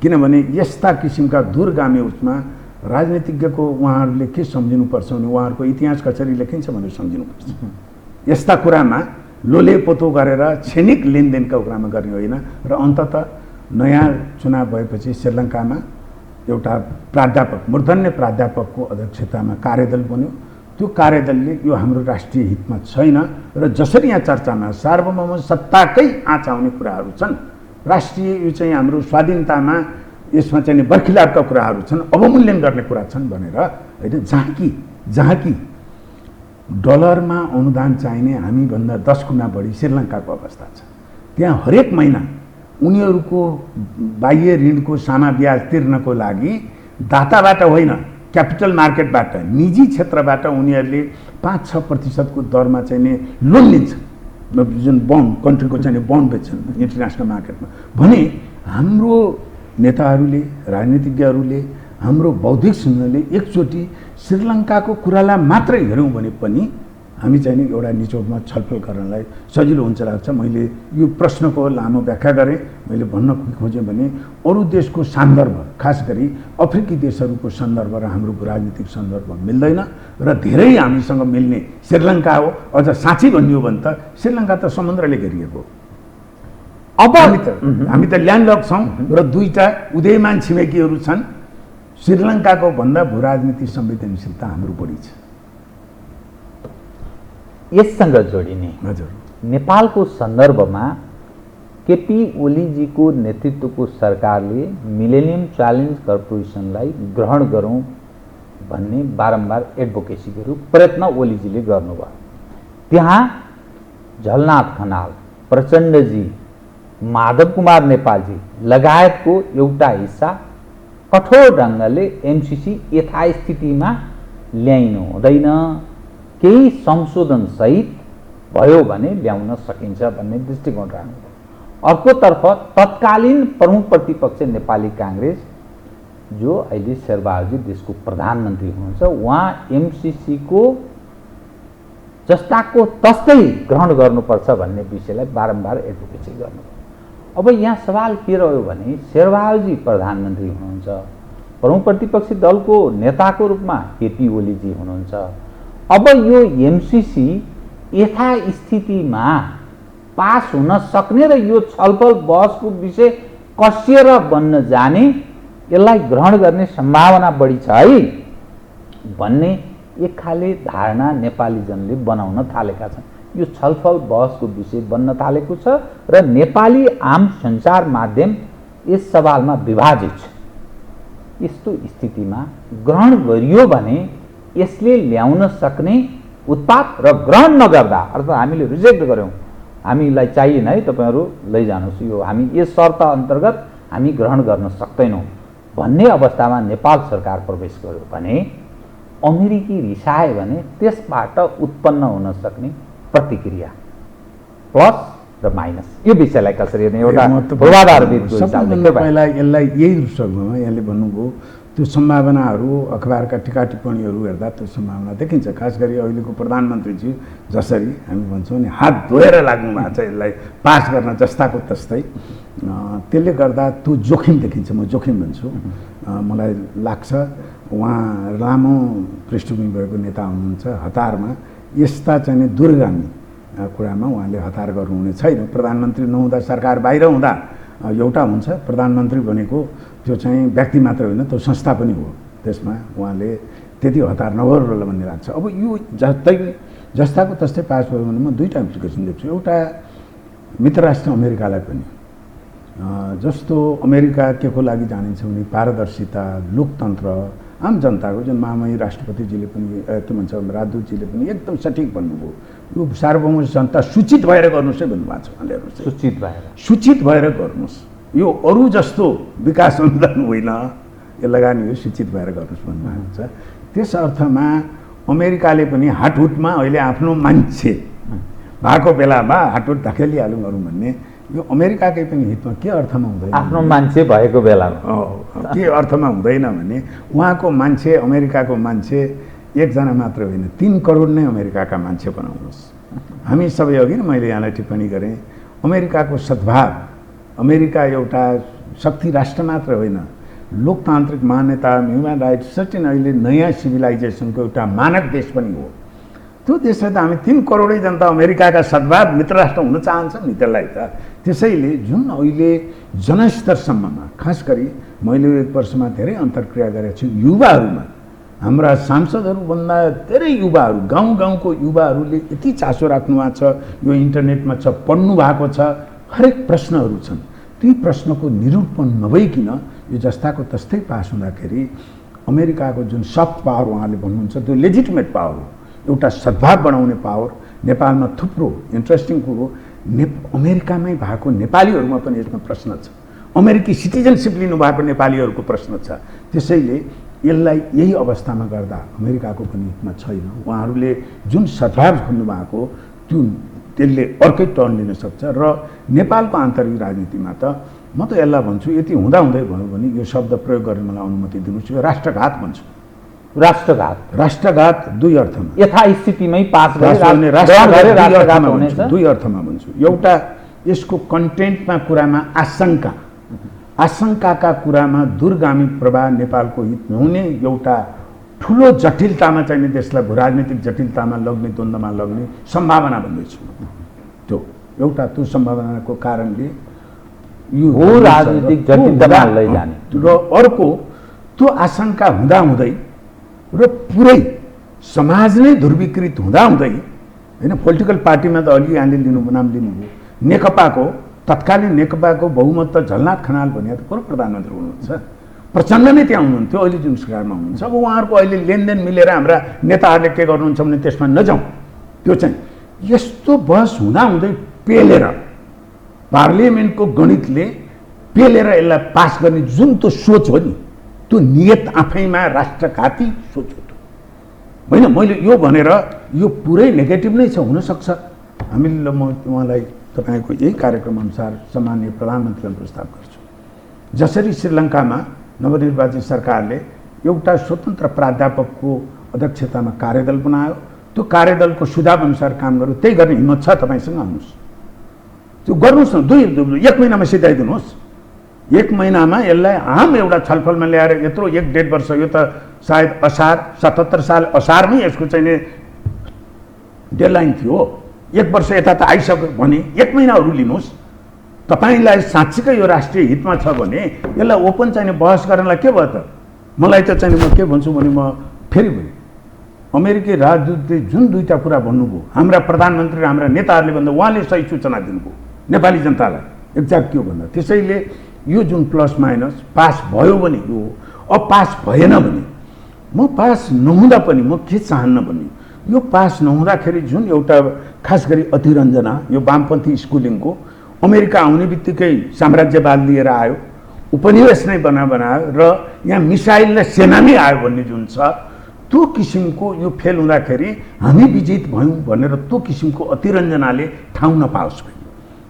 किनभने यस्ता किसिमका दूरगामी उसमा राजनीतिज्ञको उहाँहरूले के सम्झिनुपर्छ भने उहाँहरूको इतिहास कसरी लेखिन्छ भनेर सम्झिनुपर्छ। यस्ता कुरामा लोले पोतो गरेर क्षणिक लेनदेनका कुरामा गर्ने होइन। र अन्ततः नयाँ चुनाव भएपछि श्रीलङ्कामा एउटा प्राध्यापक, मूर्धन्य प्राध्यापकको अध्यक्षतामा कार्यदल बन्यो। त्यो कार्यदलले यो हाम्रो राष्ट्रिय हितमा छैन र जसरी यहाँ चर्चामा सार्वभौम सत्ताकै आँच आउने कुराहरू छन्, राष्ट्रिय यो चाहिँ हाम्रो स्वाधीनतामा यसमा चाहिँ बर्खिलापका कुराहरू छन्, अवमूल्यन गर्ने कुरा छन् भनेर होइन, जहाँ कि डलरमा अनुदान चाहिने हामीभन्दा 10 गुणा बढी श्रीलङ्काको अवस्था छ। त्यहाँ हरेक महिना उनीहरूको बाह्य ऋणको सामा ब्याज तिर्नको लागि दाताबाट होइन, क्यापिटल मार्केटबाट, निजी क्षेत्रबाट उनीहरूले 5-6% दरमा चाहिने लोन लिन्छ, जुन बन्ड, कन्ट्रीको चाहिने बन्ड बेच्छन् इन्टरनेसनल मार्केटमा। भने हाम्रो नेताहरूले, राजनीतिज्ञहरूले, हाम्रो बौद्धिक संघले एकचोटि श्रीलङ्काको कुरालाई मात्रै हेऱ्यौँ भने पनि हामी चाहिँ एउटा निचोडमा छलफल गर्नलाई सजिलो हुन्छ लाग्छ। मैले यो प्रश्नको लामो व्याख्या गरेँ। मैले भन्न खोजेँ भने अरू देशको सन्दर्भ, खास गरी अफ्रिकी देशहरूको सन्दर्भ र हाम्रो राजनीतिक सन्दर्भ मिल्दैन र धेरै हामीसँग मिल्ने श्रीलङ्का हो। अझ साँच्चै भन्यो भने त श्रीलङ्का त समुद्रले घेरिएको, अब हामी त ल्यान्डलक छौँ र 2टा उदयमान छिमेकीहरू छन्। श्रीलङ्काको भन्दा भूराजनीतिक संवेदनशीलता हाम्रो बढी छ। यससँग जोडिने हजुर नेपालको सन्दर्भमा केपी ओलीजीको नेतृत्वको सरकारले मिलेनियम च्यालेन्ज कर्पोरेसनलाई ग्रहण गरौँ भन्ने बारम्बार एडभोकेसी गर्नु प्रयत्न ओलीजीले गर्नुभयो। त्यहाँ झलनाथ खनाल, प्रचण्डजी, माधव कुमार नेपालजी लगायतको एउटा हिस्सा कठोर ढङ्गले एमसीसी यथास्थितिमा ल्याइनु हुँदैन, केही संशोधन सहित भयो भने ल्याउन सकिन्छ भन्ने दृष्टिकोण राख्नु। अर्कोतर्फ तत्कालीन प्रमुख प्रतिपक्ष नेपाली काङ्ग्रेस जो अहिले शेरबहादुर देशको प्रधानमन्त्री हुनुहुन्छ, उहाँ एमसीसीको जस्ताको तस्तै ग्रहण गर्नुपर्छ भन्ने विषयलाई बारम्बार एडभोकेसी गर्नु। अब यहाँ सवाल के रह्यो भने शेरबहादुरजी प्रधानमन्त्री हुनुहुन्छ, प्रमुख प्रतिपक्षी दलको नेताको रूपमा केपी ओलीजी हुनुहुन्छ। अब यो एमसीसी यथास्थितिमा पास हुन सक्ने र यो छलफल बहसको विषय कसिएर बन्न जाने, यसलाई ग्रहण गर्ने सम्भावना बढी छ है भन्ने एक खाले धारणा नेपाली जनले बनाउन थालेका छन्। यो छलफल बहसको विषय बन्न थालेको छ र नेपाली आम सञ्चार माध्यम यस सवालमा विभाजित छ। यस्तो स्थितिमा ग्रहण गरियो भने यसले ल्याउन सक्ने उत्पाद र ग्रहण नगर्दा अर्थात् हामीले रिजेक्ट गर्यौँ, हामीलाई चाहिएन है तपाईहरू लैजानुहोस्, यो हामी यस शर्त अन्तर्गत हामी ग्रहण गर्न सक्दैनौँ भन्ने अवस्थामा नेपाल सरकार प्रवेश गर्यो भने अमेरिकी रिसाए भने त्यसबाट उत्पन्न हुन सक्ने प्रतिक्रिया प्लस र माइनस, यो विषयलाई कसरी हेर्ने एउटा पूर्वाधारविदको हिसाबले पहिला यसलाई यही शब्दमा यहाँले भन्नुभयो त्यो सम्भावनाहरू अखबारका टिका टिप्पणीहरू हेर्दा त्यो सम्भावना देखिन्छ। खास गरी अहिलेको प्रधानमन्त्रीज्यू जसरी हामी भन्छौँ नि हात धोएर लाग्नु भएको छ यसलाई पास गर्न जस्ताको तस्तै, त्यसले गर्दा त्यो जोखिम देखिन्छ। म जोखिम भन्छु, मलाई लाग्छ उहाँ लामो पृष्ठभूमि भएको नेता हुनुहुन्छ, हतारमा यस्ता चाहिँ दूरगामी कुरामा उहाँले हतार गर्नुहुने छैन। प्रधानमन्त्री नहुँदा सरकार बाहिर हुँदा एउटा हुन्छ, प्रधानमन्त्री भनेको त्यो चाहिँ व्यक्ति मात्र होइन, त्यो संस्था पनि हो, त्यसमा उहाँले त्यति हतार नगर्नु होला भन्ने लाग्छ। अब यो जस्ताको तस्तै पास भयो भने म दुईवटा इम्प्लिकेसन देख्छु। एउटा मित्र राष्ट्र अमेरिकालाई पनि, जस्तो अमेरिका के को लागि जानिन्छ भने पारदर्शिता, लोकतन्त्र, आम जनताको, जुन महामहिम राष्ट्रपतिजीले पनि के भन्छ राजदूतजीले पनि एकदम सठिक भन्नुभयो, यो सार्वभौम जनता सूचित भएर गर्नुहोस् है भन्नुभएको छ। उहाँले सूचित भएर गर्नुहोस्, यो अरू जस्तो विकास अनुदान होइन, यो लगानी हो, सूचित भएर गर्नुहोस् भन्नुभएको छ। त्यस अर्थमा अमेरिकाले पनि हाटहुटमा अहिले आफ्नो मान्छे भएको बेलामा हाटहुट धकेलिहालौँ गरौँ भन्ने, यो अमेरिकाकै पनि हितमा के अर्थमा हुँदैन, आफ्नो मान्छे भएको बेलामा के अर्थमा हुँदैन भने उहाँको मान्छे, अमेरिकाको मान्छे एकजना मात्र होइन, 3 करोड नै अमेरिकाका मान्छे बनाउनुहोस्। हामी सबै अघि नै मैले यहाँलाई टिप्पणी गरेँ, अमेरिकाको सद्भाव, अमेरिका एउटा शक्ति राष्ट्र मात्र होइन, लोकतान्त्रिक मान्यता, ह्युमन राइट्स, सर्टेन अहिले नयाँ सिभिलाइजेसनको एउटा मानक देश पनि हो। त्यो देशलाई त हामी 3 करोडै जनता अमेरिकाका सद्भाव मित्र राष्ट्र हुन चाहन्छौँ नि त्यसलाई त। त्यसैले जुन अहिले जनस्तरसम्ममा, खास गरी मैले 1 वर्षमा धेरै अन्तर्क्रिया गरेको छु, युवाहरूमा, हाम्रा सांसदहरूभन्दा धेरै युवाहरू, गाउँ गाउँको युवाहरूले यति चासो राख्नु भएको छ, यो इन्टरनेटमा छ, पढ्नु भएको छ, हरेक प्रश्नहरू छन्। ती प्रश्नको निरूपण नभइकन यो जस्ताको तस्तै पास हुँदाखेरि अमेरिकाको जुन सफ्ट पावर उहाँले भन्नुहुन्छ त्यो लेजिटिमेट पावर हो, एउटा सद्भाव बनाउने पावर। नेपालमा थुप्रो इन्ट्रेस्टिङ कुरो अमेरिकामै भएको नेपालीहरूमा पनि यसमा प्रश्न छ, अमेरिकी सिटिजनसिप लिनुभएको नेपालीहरूको प्रश्न छ। त्यसैले यसलाई यही अवस्थामा गर्दा अमेरिकाको पनि हितमा छैन। उहाँहरूले जुन सद्भाव खोज्नुभएको त्यसले अर्कै टर्न लिन सक्छ र नेपालको आन्तरिक राजनीतिमा त म त यसलाई भन्छु, यति हुँदाहुँदै भयो भने यो शब्द प्रयोग गर्ने मलाई अनुमति दिनुहोस्, यो राष्ट्रघात भन्छु। राष्ट्रघात दुई अर्थमा, यथास्थितिमै पास गर्ने दुई अर्थमा भन्छु। एउटा यसको कन्टेन्टमा कुरामा आशंकाका कुरामा दूरगामी प्रभाव नेपालको हित नहुने एउटा ठुलो जटिलतामा चाहिँ देशलाई राजनीतिक जटिलतामा लग्ने, द्वन्द्वमा लग्ने सम्भावना भन्दैछु। त्यो एउटा त्यो सम्भावनाको कारणले यो राजनीतिक जटिलतामा लैजाने र अर्को त्यो आशंका हुँदाहुँदै र पुरै समाज नै ध्रुवीकृत हुँदाहुँदै होइन, पोलिटिकल पार्टीमा त अलि यहाँले नाम लिनुभयो, नेकपाको तत्कालीन नेकपाको बहुमत त झलनाथ खनाल भने त पूर्व प्रधानमन्त्री हुनुहुन्छ, प्रचण्ड नै त्यहाँ हुनुहुन्थ्यो, अहिले जुन सरकारमा हुनुहुन्छ। अब उहाँहरूको अहिले लेनदेन मिलेर हाम्रा नेताहरूले के गर्नुहुन्छ भने त्यसमा नजाउँ। त्यो चाहिँ यस्तो बहस हुँदाहुँदै पेलेर पार्लियामेन्टको गणितले पेलेर यसलाई पास गर्ने जुन त्यो सोच हो नि, त्यो नियत आफैमा राष्ट्रघाती सोच हो। होइन मैले यो भनेर यो पुरै नेगेटिभ नै छ हुनसक्छ। हामीले म उहाँलाई तपाईँको यही कार्यक्रम अनुसार सम्माननीय प्रधानमन्त्रीलाई प्रस्ताव गर्छु, जसरी श्रीलङ्कामा नवनिर्वाचित सरकारले एउटा स्वतन्त्र प्राध्यापकको अध्यक्षतामा कार्यदल बनायो, त्यो कार्यदलको सुझाव अनुसार काम गर्यो, त्यही गर्ने हिम्मत छ तपाईँसँग आउनुहोस्, त्यो गर्नुहोस् न। 1 महिनामा सिधाइदिनुहोस्। 1 महिनामा यसलाई आम एउटा छलफलमा ल्याएर यत्रो 1.5 वर्ष, यो त सायद असार 77 साल असारमै यसको चाहिँ डेडलाइन थियो। 1 वर्ष यता त आइसक्यो भने 1 महिनाहरू लिनुहोस्। तपाईँलाई साँच्चीकै यो राष्ट्रिय हितमा छ भने यसलाई ओपन चाहिँ बहस गर्नलाई के भयो त? मलाई त चाहिँ म के भन्छु भने म फेरि भने अमेरिकी राजदूतले जुन 2टा कुरा भन्नुभयो, हाम्रा प्रधानमन्त्री र हाम्रा नेताहरूले भन्दा उहाँले सही सूचना दिनुभयो नेपाली जनतालाई एक्ज्याक्ट के भन्दा। त्यसैले यो जुन प्लस माइनस पास भयो भने यो, अब पास भएन भने म पास नहुँदा पनि म के चाहन्न भने यो पास नहुँदाखेरि जुन एउटा खास गरी अतिरञ्जना यो वामपन्थी स्कुलिङको अमेरिका आउने बित्तिकै साम्राज्यवाद लिएर आयो, उपनिवेश नै बनायो र यहाँ मिसाइल र सेना नै आयो भन्ने जुन छ, त्यो किसिमको यो फेल हुँदाखेरि हामी विजित भयौँ भनेर त्यो किसिमको अतिरञ्जनाले ठाउँ नपाओस् भने,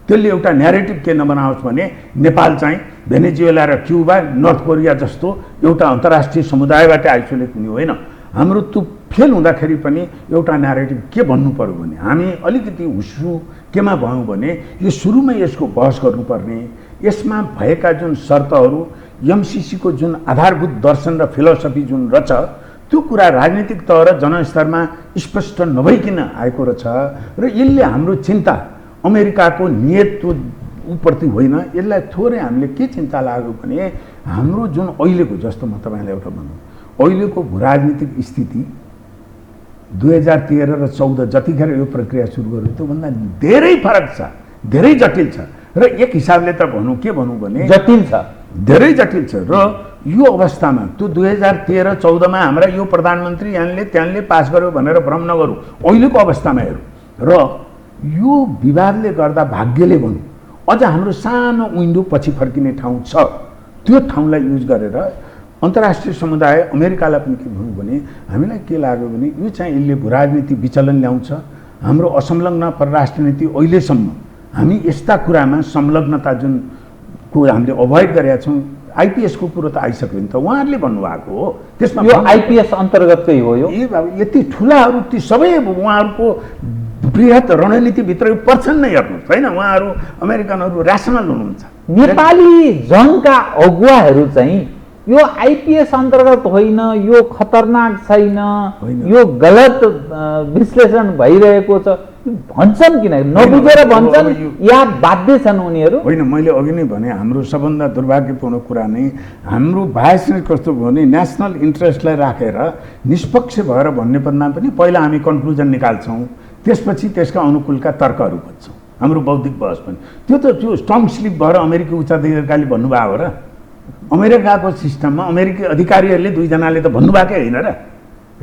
त्यसले एउटा न्यारेटिभ के नबनाओस् भने नेपाल चाहिँ भेनेजुएला र क्युबा नर्थ कोरिया जस्तो एउटा अन्तर्राष्ट्रिय समुदायबाट आइसोलेट हुने होइन। हाम्रो त्यो फेल हुँदाखेरि पनि एउटा न्यारेटिभ के भन्नु पर्यो भने हामी अलिकति हुस्सु केमा भयौँ भने यो सुरुमै यसको बहस गर्नुपर्ने, यसमा भएका जुन शर्तहरू, एमसिसीको जुन आधारभूत दर्शन र फिलोसफी जुन रहेछ त्यो कुरा राजनीतिक तह र जनस्तरमा स्पष्ट नभइकन आएको रहेछ र यसले हाम्रो चिन्ता अमेरिकाको नियत उप्रति होइन, यसलाई थोरै हामीले के चिन्ता लाग्यो भने हाम्रो जुन अहिलेको, जस्तो म तपाईँलाई एउटा भनौँ, अहिलेको राजनीतिक स्थिति 2013 र 14 जतिखेर यो प्रक्रिया सुरु गर्यो त्योभन्दा धेरै फरक छ, धेरै जटिल छ र एक हिसाबले त भनौँ के भनौँ भने जटिल छ, धेरै जटिल छ। र यो अवस्थामा त्यो 2013-14मा हाम्रा यो प्रधानमन्त्री त्यहाँले पास गर्यो भनेर भ्रम नगरौँ, अहिलेको अवस्थामा हेरौँ र यो विवादले गर्दा भाग्यले भनौँ अझ हाम्रो सानो विन्डो पछि फर्किने ठाउँ छ, त्यो ठाउँलाई युज गरेर अन्तर्राष्ट्रिय समुदाय अमेरिकालाई पनि के भनौँ भने हामीलाई के लाग्यो भने यो चाहिँ यसले राजनीति विचलन ल्याउँछ, हाम्रो असंलग्न परराष्ट्र नीति अहिलेसम्म हामी यस्ता कुरामा संलग्नता जुन को हामीले अभोइड गरेका छौँ, आइपिएसको कुरो त आइसक्यो नि त, उहाँहरूले भन्नुभएको हो, त्यसमा यो आइपिएस अन्तर्गतकै हो। यो यति ठुलाहरू ती सबै उहाँहरूको बृहत रणनीतिभित्र पर्छन् नै, हेर्नुहोस् होइन, उहाँहरू अमेरिकनहरू ऱ्यासनल हुनुहुन्छ। नेपाली जङ्गका अगुवाहरू चाहिँ यो आइपिएस अन्तर्गत होइन, यो खतरनाक छैन, यो गलत विश्लेषण भइरहेको छ भन्छन् किन? नबुझेर भन्छन् या बाध्य छन् उनीहरू? होइन, मैले अघि नै भने हाम्रो सबभन्दा दुर्भाग्यपूर्ण कुरा नै हाम्रो बायस नै कस्तो भयो भने नेसनल इन्ट्रेस्टलाई राखेर निष्पक्ष भएर भन्ने भन्दा पनि पहिला हामी कन्क्लुजन निकाल्छौँ, त्यसपछि त्यसका अनुकूलका तर्कहरू खोज्छौँ, हाम्रो बौद्धिक बहस पनि। त्यो स्ट्रङ स्लिप भएर अमेरिकी उच्चाधिकारले भन्नुभयो हो र, अमेरिकाको सिस्टममा अमेरिकी अधिकारीहरूले 2 जनाले त भन्नुभएकै होइन र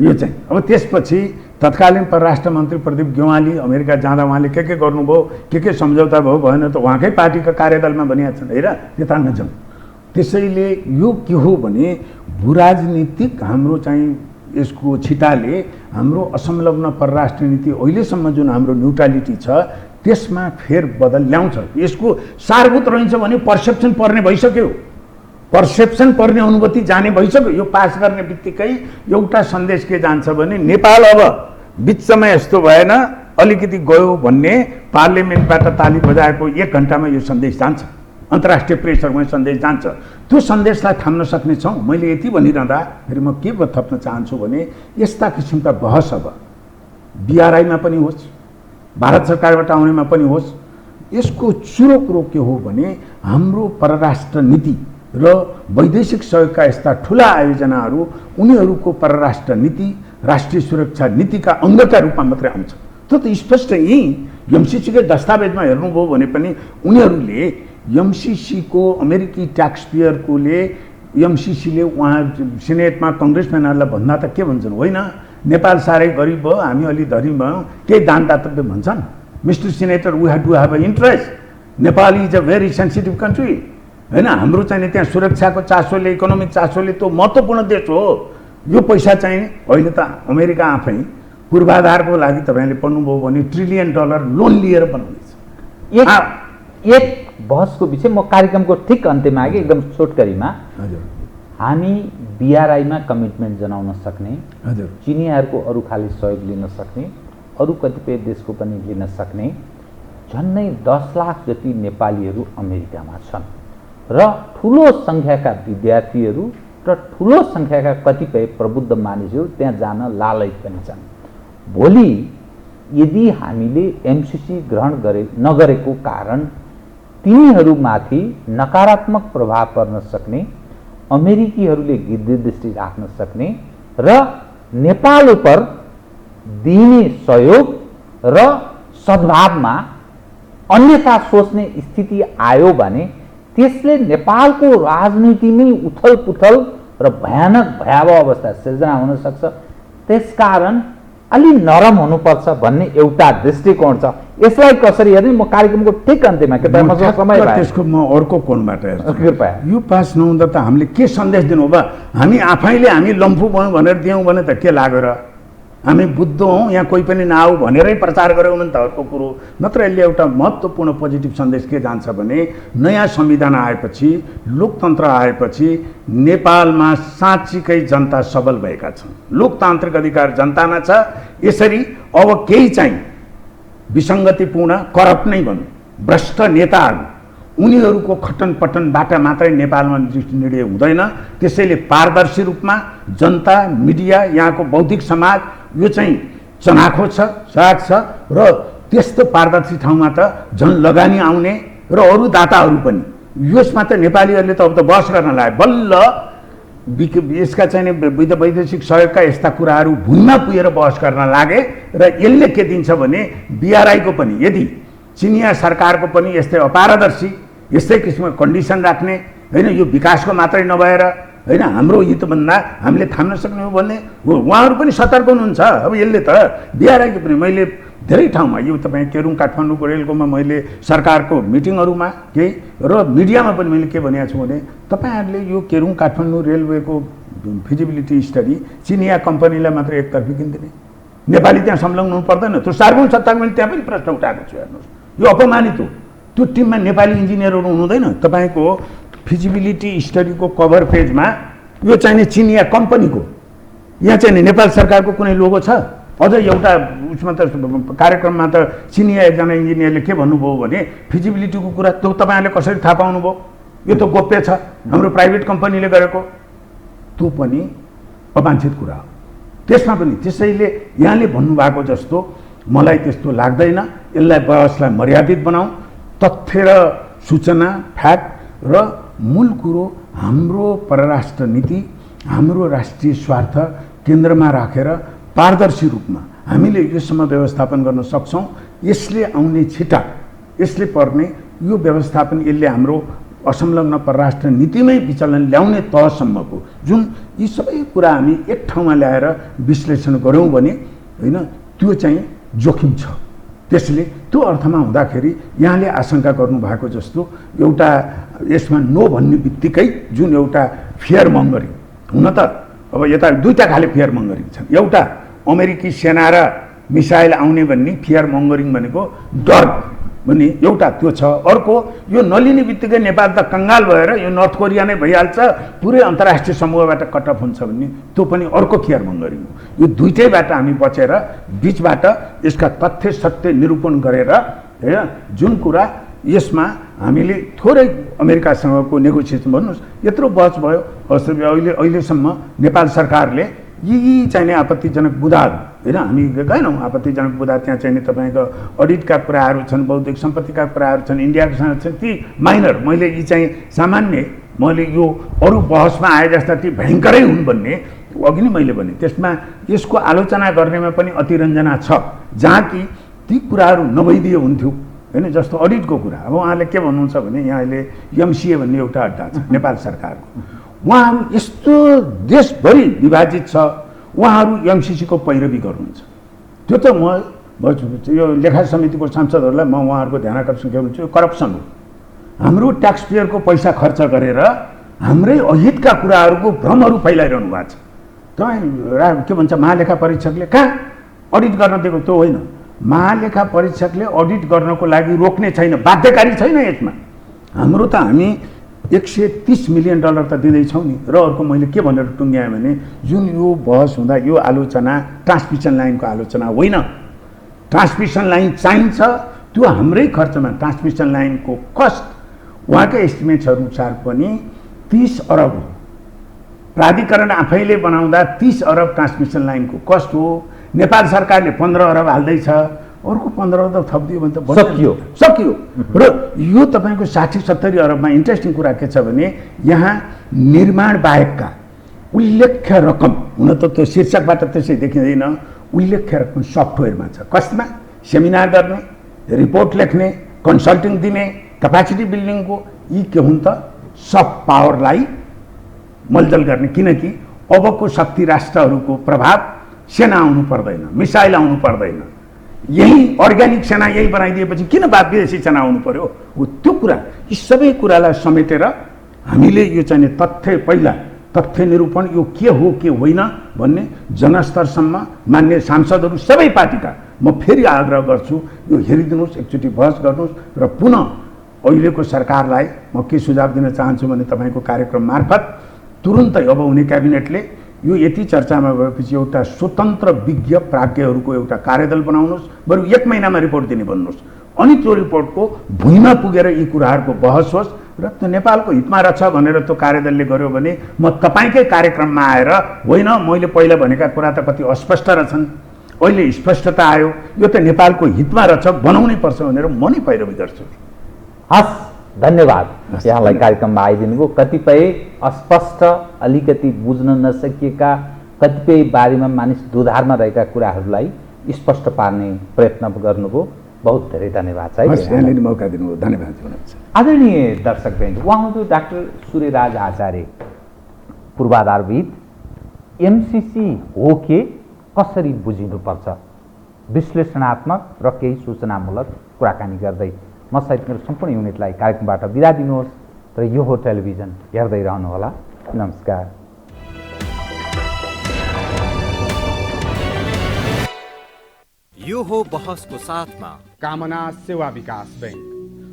यो चाहिँ। अब त्यसपछि तत्कालीन परराष्ट्र मन्त्री प्रदीप गेवाली अमेरिका जाँदा उहाँले के गर्नुभयो, के सम्झौता भयो भएन त उहाँकै पार्टीका कार्यदलमा भनिया छन् है र, त्यता नजाउँ। त्यसैले यो के हो भने भूराजनीतिक हाम्रो चाहिँ यसको छिटाले हाम्रो असंलग्न परराष्ट्र नीति अहिलेसम्म जुन हाम्रो न्युट्रालिटी छ त्यसमा फेरबदल ल्याउँछ। यसको सारभूत रहन्छ भने पर्सेप्सन पर्ने भइसक्यो, पर्सेप्सन पर्ने अनुभूति जाने भइसक्यो। यो पास गर्ने बित्तिकै एउटा सन्देश के जान्छ भने नेपाल अब बिचमा यस्तो भएन अलिकति गयो भन्ने पार्लियामेन्टबाट ताली बजाएको 1 घण्टामा यो सन्देश जान्छ, अन्तर्राष्ट्रिय प्रेसरमा सन्देश जान्छ। त्यो सन्देशलाई थाम्न सक्ने छौँ। मैले यति भनिरहँदा फेरि म के थप्न चाहन्छु भने यस्ता किसिमका बहस अब बिआरआईमा पनि होस्, भारत सरकारबाट आउनेमा पनि होस्, यसको चुरो कुरो के हो भने हाम्रो परराष्ट्र नीति र वैदेशिक सहयोगका यस्ता ठुला आयोजनाहरू उनीहरूको परराष्ट्र नीति, राष्ट्रिय सुरक्षा नीतिका अङ्गका रूपमा मात्रै आउँछ। त्यो त स्पष्ट यही एमसिसीकै दस्तावेजमा हेर्नुभयो भने पनि उनीहरूले एमसिसीको अमेरिकी ट्याक्स पेयरकोले एमसिसीले उहाँ सिनेटमा कङ्ग्रेसम्यानहरूलाई भन्दा त के भन्छन्, होइन नेपाल साह्रै गरिब भयो, हामी अलि धनी भयौँ, केही दान दातव्य भन्छन्। Mister senator, we have to have a interest, Nepal is a very sensitive country होइन, हाम्रो चाहिँ त्यहाँ सुरक्षाको चासोले, इकोनोमिक चासोले त्यो महत्त्वपूर्ण देश हो, यो पैसा चाहिँ अहिले त अमेरिका आफै पूर्वाधारको लागि तपाईँले पढ्नुभयो भने $1 ट्रिलियन लोन लिएर बनाउँदैछ। एक बहसको विषय म कार्यक्रमको ठिक अन्त्यमा आएँ एकदम छोटकरीमा। हजुर, हामी BRI-मा कमिटमेन्ट जनाउन सक्ने, हजुर, चिनियाहरूको अरू खाली सहयोग लिन सक्ने, अरू कतिपय देशको पनि लिन सक्ने झन्नै 10 लाख जति नेपालीहरू अमेरिकामा छन् र ठुलो सङ्ख्याका विद्यार्थीहरू र ठुलो सङ्ख्याका कतिपय प्रबुद्ध मानिसहरू त्यहाँ जान लालच पनि छन्। भोलि यदि हामीले MCC ग्रहण नगरेको कारण तिनीहरूमाथि नकारात्मक प्रभाव पर्न सक्ने, अमेरिकीहरूले गिद्धे दृष्टि राख्न सक्ने र नेपाल उप दिने सहयोग र सद्भावमा अन्यथा सोच्ने स्थिति आयो भने त्यसले नेपालको राजनीतिमै उथलपुथल र भयानक भयावह अवस्था सिर्जना हुन सक्छ। त्यसकारण अलि नरम हुनुपर्छ भन्ने एउटा दृष्टिकोण छ। यसलाई कसरी हेर्ने म कार्यक्रमको ठिक अन्त्यमा समय त्यसको म अर्को कोणबाट हेर्छु। कृपया यो पास नहुँदा त हामीले के सन्देश दिनु हो? हामी आफैले हामी लम्फू भयौँ भनेर दियौँ भने त के लाग्यो र? हामी बुद्ध हौँ, यहाँ कोही पनि नआऊ भनेरै प्रचार गऱ्यौँ भने त अर्को कुरो। नत्र यसले एउटा महत्त्वपूर्ण पोजिटिभ सन्देश के जान्छ भने नयाँ संविधान आएपछि, लोकतन्त्र आएपछि नेपालमा साँच्चीकै जनता सबल भएका छन्। लोकतान्त्रिक अधिकार जनतामा छ। यसरी अब केही चाहिँ विसङ्गतिपूर्ण करप्ट नै भनौँ भ्रष्ट नेताहरू उनीहरूको खटन पटनबाट मात्रै नेपालमा निर्णय हुँदैन। त्यसैले पारदर्शी रूपमा जनता, मिडिया, यहाँको बौद्धिक समाज यो चाहिँ चनाखो छ, साग छ र त्यस्तो पारदर्शी ठाउँमा त झन् लगानी आउने र अरू दाताहरू पनि। यसमा त नेपालीहरूले त अब त बहस गर्न लागे। बल्ल यसका चाहिँ वैदेशिक सहयोगका यस्ता कुराहरू भुइँमा पुगेर बहस गर्न लागे र यसले के दिन्छ भने BRI-को पनि यदि चिनिया सरकारको पनि यस्तै अपारदर्शी यस्तै किसिमको कन्डिसन राख्ने होइन, यो विकासको मात्रै नभएर होइन हाम्रो हितभन्दा हामीले थाम्न सक्ने हो भन्ने उहाँहरू पनि सतर्क हुनुहुन्छ। अब यसले त BRI-को पनि मैले धेरै ठाउँमा यो तपाईँ केरुङ काठमाडौँको रेलकोमा मैले सरकारको मिटिङहरूमा केही र मिडियामा पनि मैले के भनेको छु भने तपाईँहरूले यो केरुङ काठमाडौँ रेलवेको फिजिबिलिटी स्टडी चिनिया कम्पनीलाई मात्र एकतर्फी किनिदिने, नेपाली त्यहाँ संलग्न हुनु पर्दैन। त्यो सार्वजनिक सत्ताको मैले त्यहाँ पनि प्रश्न उठाएको छु। हेर्नुहोस्, यो अपमानित हो। त्यो टिममा नेपाली इन्जिनियरहरू हुँदैन। तपाईँको फिजिबिलिटी स्टडीको कभर पेजमा यो चाहिने चिनिया कम्पनीको, यहाँ चाहिँ नेपाल सरकारको कुनै लोगो छ? अझ एउटा उसमा त कार्यक्रममा त चिनिया एकजना इन्जिनियरले के भन्नुभयो भने फिजिबिलिटीको कुरा त्यो तपाईँहरूले कसरी थाहा पाउनुभयो? यो त गोप्य छ, हाम्रो प्राइभेट कम्पनीले गरेको। त्यो पनि अवाञ्छित कुरा हो त्यसमा पनि। त्यसैले यहाँले भन्नुभएको जस्तो मलाई त्यस्तो लाग्दैन। यसलाई बहसलाई मर्यादित बनाऊ। तथ्य र सूचना, फ्याक्ट र मूल कुरो हाम्रो परराष्ट्र नीति, हाम्रो राष्ट्रिय स्वार्थ केन्द्रमा राखेर पारदर्शी रूपमा हामीले योसम्म व्यवस्थापन गर्न सक्छौँ। यसले आउने छिटा, यसले पर्ने यो व्यवस्थापन, यसले हाम्रो असंलग्न परराष्ट्र नीतिमै विचलन ल्याउने तहसम्मको जुन यी सबै कुरा हामी एक ठाउँमा ल्याएर विश्लेषण गऱ्यौँ भने होइन, त्यो चाहिँ जोखिम छ। त्यसले त्यो अर्थमा हुँदाखेरि यहाँले आशंका गर्नुभएको जस्तो एउटा यसमा नो भन्ने बित्तिकै जुन एउटा फियर मङ्गरिङ हुन त अब यता दुईटा खाले फियर मङ्गरिङ छन्। एउटा अमेरिकी सेना र मिसाइल आउने भन्ने फियर मङ्गरिङ भनेको डर भन्ने एउटा त्यो छ। अर्को यो नलिने बित्तिकै नेपाल त कङ्गाल भएर यो नर्थ कोरिया नै भइहाल्छ, पुरै अन्तर्राष्ट्रिय समूहबाट कट अफ हुन्छ भन्ने त्यो पनि अर्को फियर मङ्गरिङ हो। यो दुइटैबाट हामी बचेर बिचबाट यसका तथ्य सत्य निरूपण गरेर होइन, जुन कुरा यसमा हामीले थोरै अमेरिकासँगको नेगोसिएसन भन्नुहोस् यत्रो बहस भयो। अहिलेसम्म नेपाल सरकारले यी चाहिने आपत्तिजनक बुदाहरू होइन, हामी गएनौँ आपत्तिजनक बुदा त्यहाँ चाहिने तपाईँको अडिटका कुराहरू छन्, बौद्धिक सम्पत्तिका कुराहरू छन्, इन्डियाको छन्, ती माइनर। मैले यी चाहिँ सामान्य मैले यो अरू बहसमा आए जस्ता ती भयङ्करै हुन् भन्ने अघि नै मैले भने त्यसमा यसको आलोचना गर्नेमा पनि अतिरञ्जना छ, जहाँ कि ती कुराहरू नभइदिए हुन्थ्यो होइन। जस्तो अडिटको कुरा, अब उहाँले के भन्नुहुन्छ भने यहाँ अहिले MCA भन्ने एउटा अड्डा छ नेपाल सरकारको, उहाँहरू यस्तो देशभरि विभाजित छ, उहाँहरू MCC को पैरवी गर्नुहुन्छ। त्यो त म यो लेखा समितिको सांसदहरूलाई म उहाँहरूको ध्यान आकर्षण गर्छु, यो करप्सन हो। हाम्रो ट्याक्स पेयरको पैसा खर्च गरेर हाम्रै अहितका कुराहरूको भ्रमहरू फैलाइरहनु भएको छ। के भन्छ महालेखा परीक्षकले कहाँ अडिट गर्न दिएको त्यो होइन। महालेखा परीक्षकले अडिट गर्नको लागि रोक्ने छैन, बाध्यकारी छैन यसमा। हाम्रो त हामी $130 मिलियन त दिँदैछौँ नि। र अर्को मैले के भनेर टुङ्ग्याएँ भने जुन यो बहस हुँदा यो आलोचना ट्रान्समिसन लाइनको आलोचना होइन। ट्रान्समिसन लाइन चाहिन्छ, त्यो हाम्रै खर्चमा ट्रान्समिसन लाइनको कस्ट उहाँकै एस्टिमेट्स अनुसार पनि 30 अरब हो। प्राधिकरण आफैले बनाउँदा 30 अरब ट्रान्समिसन लाइनको कस्ट हो। नेपाल सरकारले 15 अरब हाल्दैछ, अर्को 15 अरब थपिदियो भने त सकियो। र यो तपाईँको 60-70 अरबमा इन्ट्रेस्टिङ कुरा के छ भने यहाँ निर्माण बाहेकका उल्लेख्य रकम, हुन त त्यो शीर्षकबाट त्यसै देखिँदैन, उल्लेख्य रकम सफ्टवेयरमा छ। कसमा? सेमिनार गर्ने, रिपोर्ट लेख्ने, कन्सल्टिङ दिने, क्यापासिटी बिल्डिङको यी के हुन् त सफ्ट पावरलाई मलजल गर्ने। किनकि अबको शक्ति राष्ट्रहरूको प्रभाव सेना आउनु पर्दैन, मिसाइल आउनु पर्दैन, यही अर्ग्यानिक सेना यही बनाइदिएपछि किन विदेशी सेना आउनु पर्यो हो। त्यो कुरा, यी सबै कुरालाई समेटेर हामीले यो चाहिँ तथ्य निरूपण यो के हो के होइन भन्ने जनस्तरसम्म मान्य सांसदहरू सबै पार्टीका म फेरि आग्रह गर्छु, यो हेरिदिनुहोस्, एकचोटि बहस गर्नुहोस् र पुनः अहिलेको सरकारलाई म के सुझाव दिन चाहन्छु भने तपाईँको कार्यक्रम मार्फत तुरुन्तै अब हुने क्याबिनेटले यो यति चर्चामा गएपछि एउटा स्वतन्त्र विज्ञ प्राज्ञहरूको एउटा कार्यदल बनाउनुहोस्, बरु 1 महिनामा रिपोर्ट दिने भन्नुहोस्। अनि त्यो रिपोर्टको भुइँमा पुगेर यी कुराहरूको बहस होस् र त्यो नेपालको हितमा रहेछ भनेर त्यो कार्यदलले गर्यो भने म तपाईँकै कार्यक्रममा आएर होइन मैले पहिला भनेका कुरा त कति अस्पष्ट रहेछन्, अहिले स्पष्टता आयो, यो त नेपालको हितमा रहेछ बनाउनै पर्छ भनेर म नै पैरवी गर्छु। हस्, धन्यवाद यहाँलाई कार्यक्रममा आइदिनु भयो। कतिपय अस्पष्ट, अलिकति बुझ्न नसकिएका, कतिपय बारेमा मानिस दुधारमा रहेका कुराहरूलाई स्पष्ट पार्ने प्रयत्न गर्नुभयो। बहुत धेरै धन्यवाद छ। यहाँले मौका दिनुभयो, धन्यवाद। आदरणीय दर्शकवृन्द, उहाँ डाक्टर सूर्यराज आचार्य, पूर्वाधारविद, एमसीसी हो के कसरी बुझिनुपर्छ, विश्लेषणात्मक र केही सूचनामूलक कुराकानी गर्दै म सहित मेरो सम्पूर्ण युनिटलाई कार्यक्रमबाट बिदा दिनुहोस् र यो हो टेलिभिजन हेर्दै रहनुहोला। नमस्कार। यो हो बहसको साथमा कामना सेवा विकास बैंक,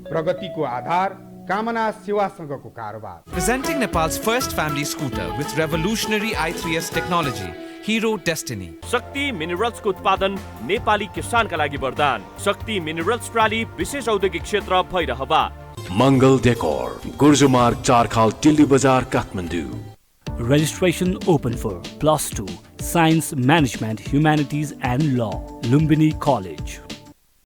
प्रगतिको आधार कामना सेवासँगको कारोबार। Presenting Nepal's first family scooter with revolutionary i3s technology, Hero Destiny. शक्ति मिनरल्सको उत्पादन नेपाली किसानका लागि वरदान। शक्ति मिनरल्स प्राली विशेष औद्योगिक क्षेत्र भैरहवा। मंगल डेकोर, गुर्जुमार्ग 4 खाल टिल्ली बजार Kathmandu. Registration open for +2 Science Management, Humanities and Law, Lumbini College.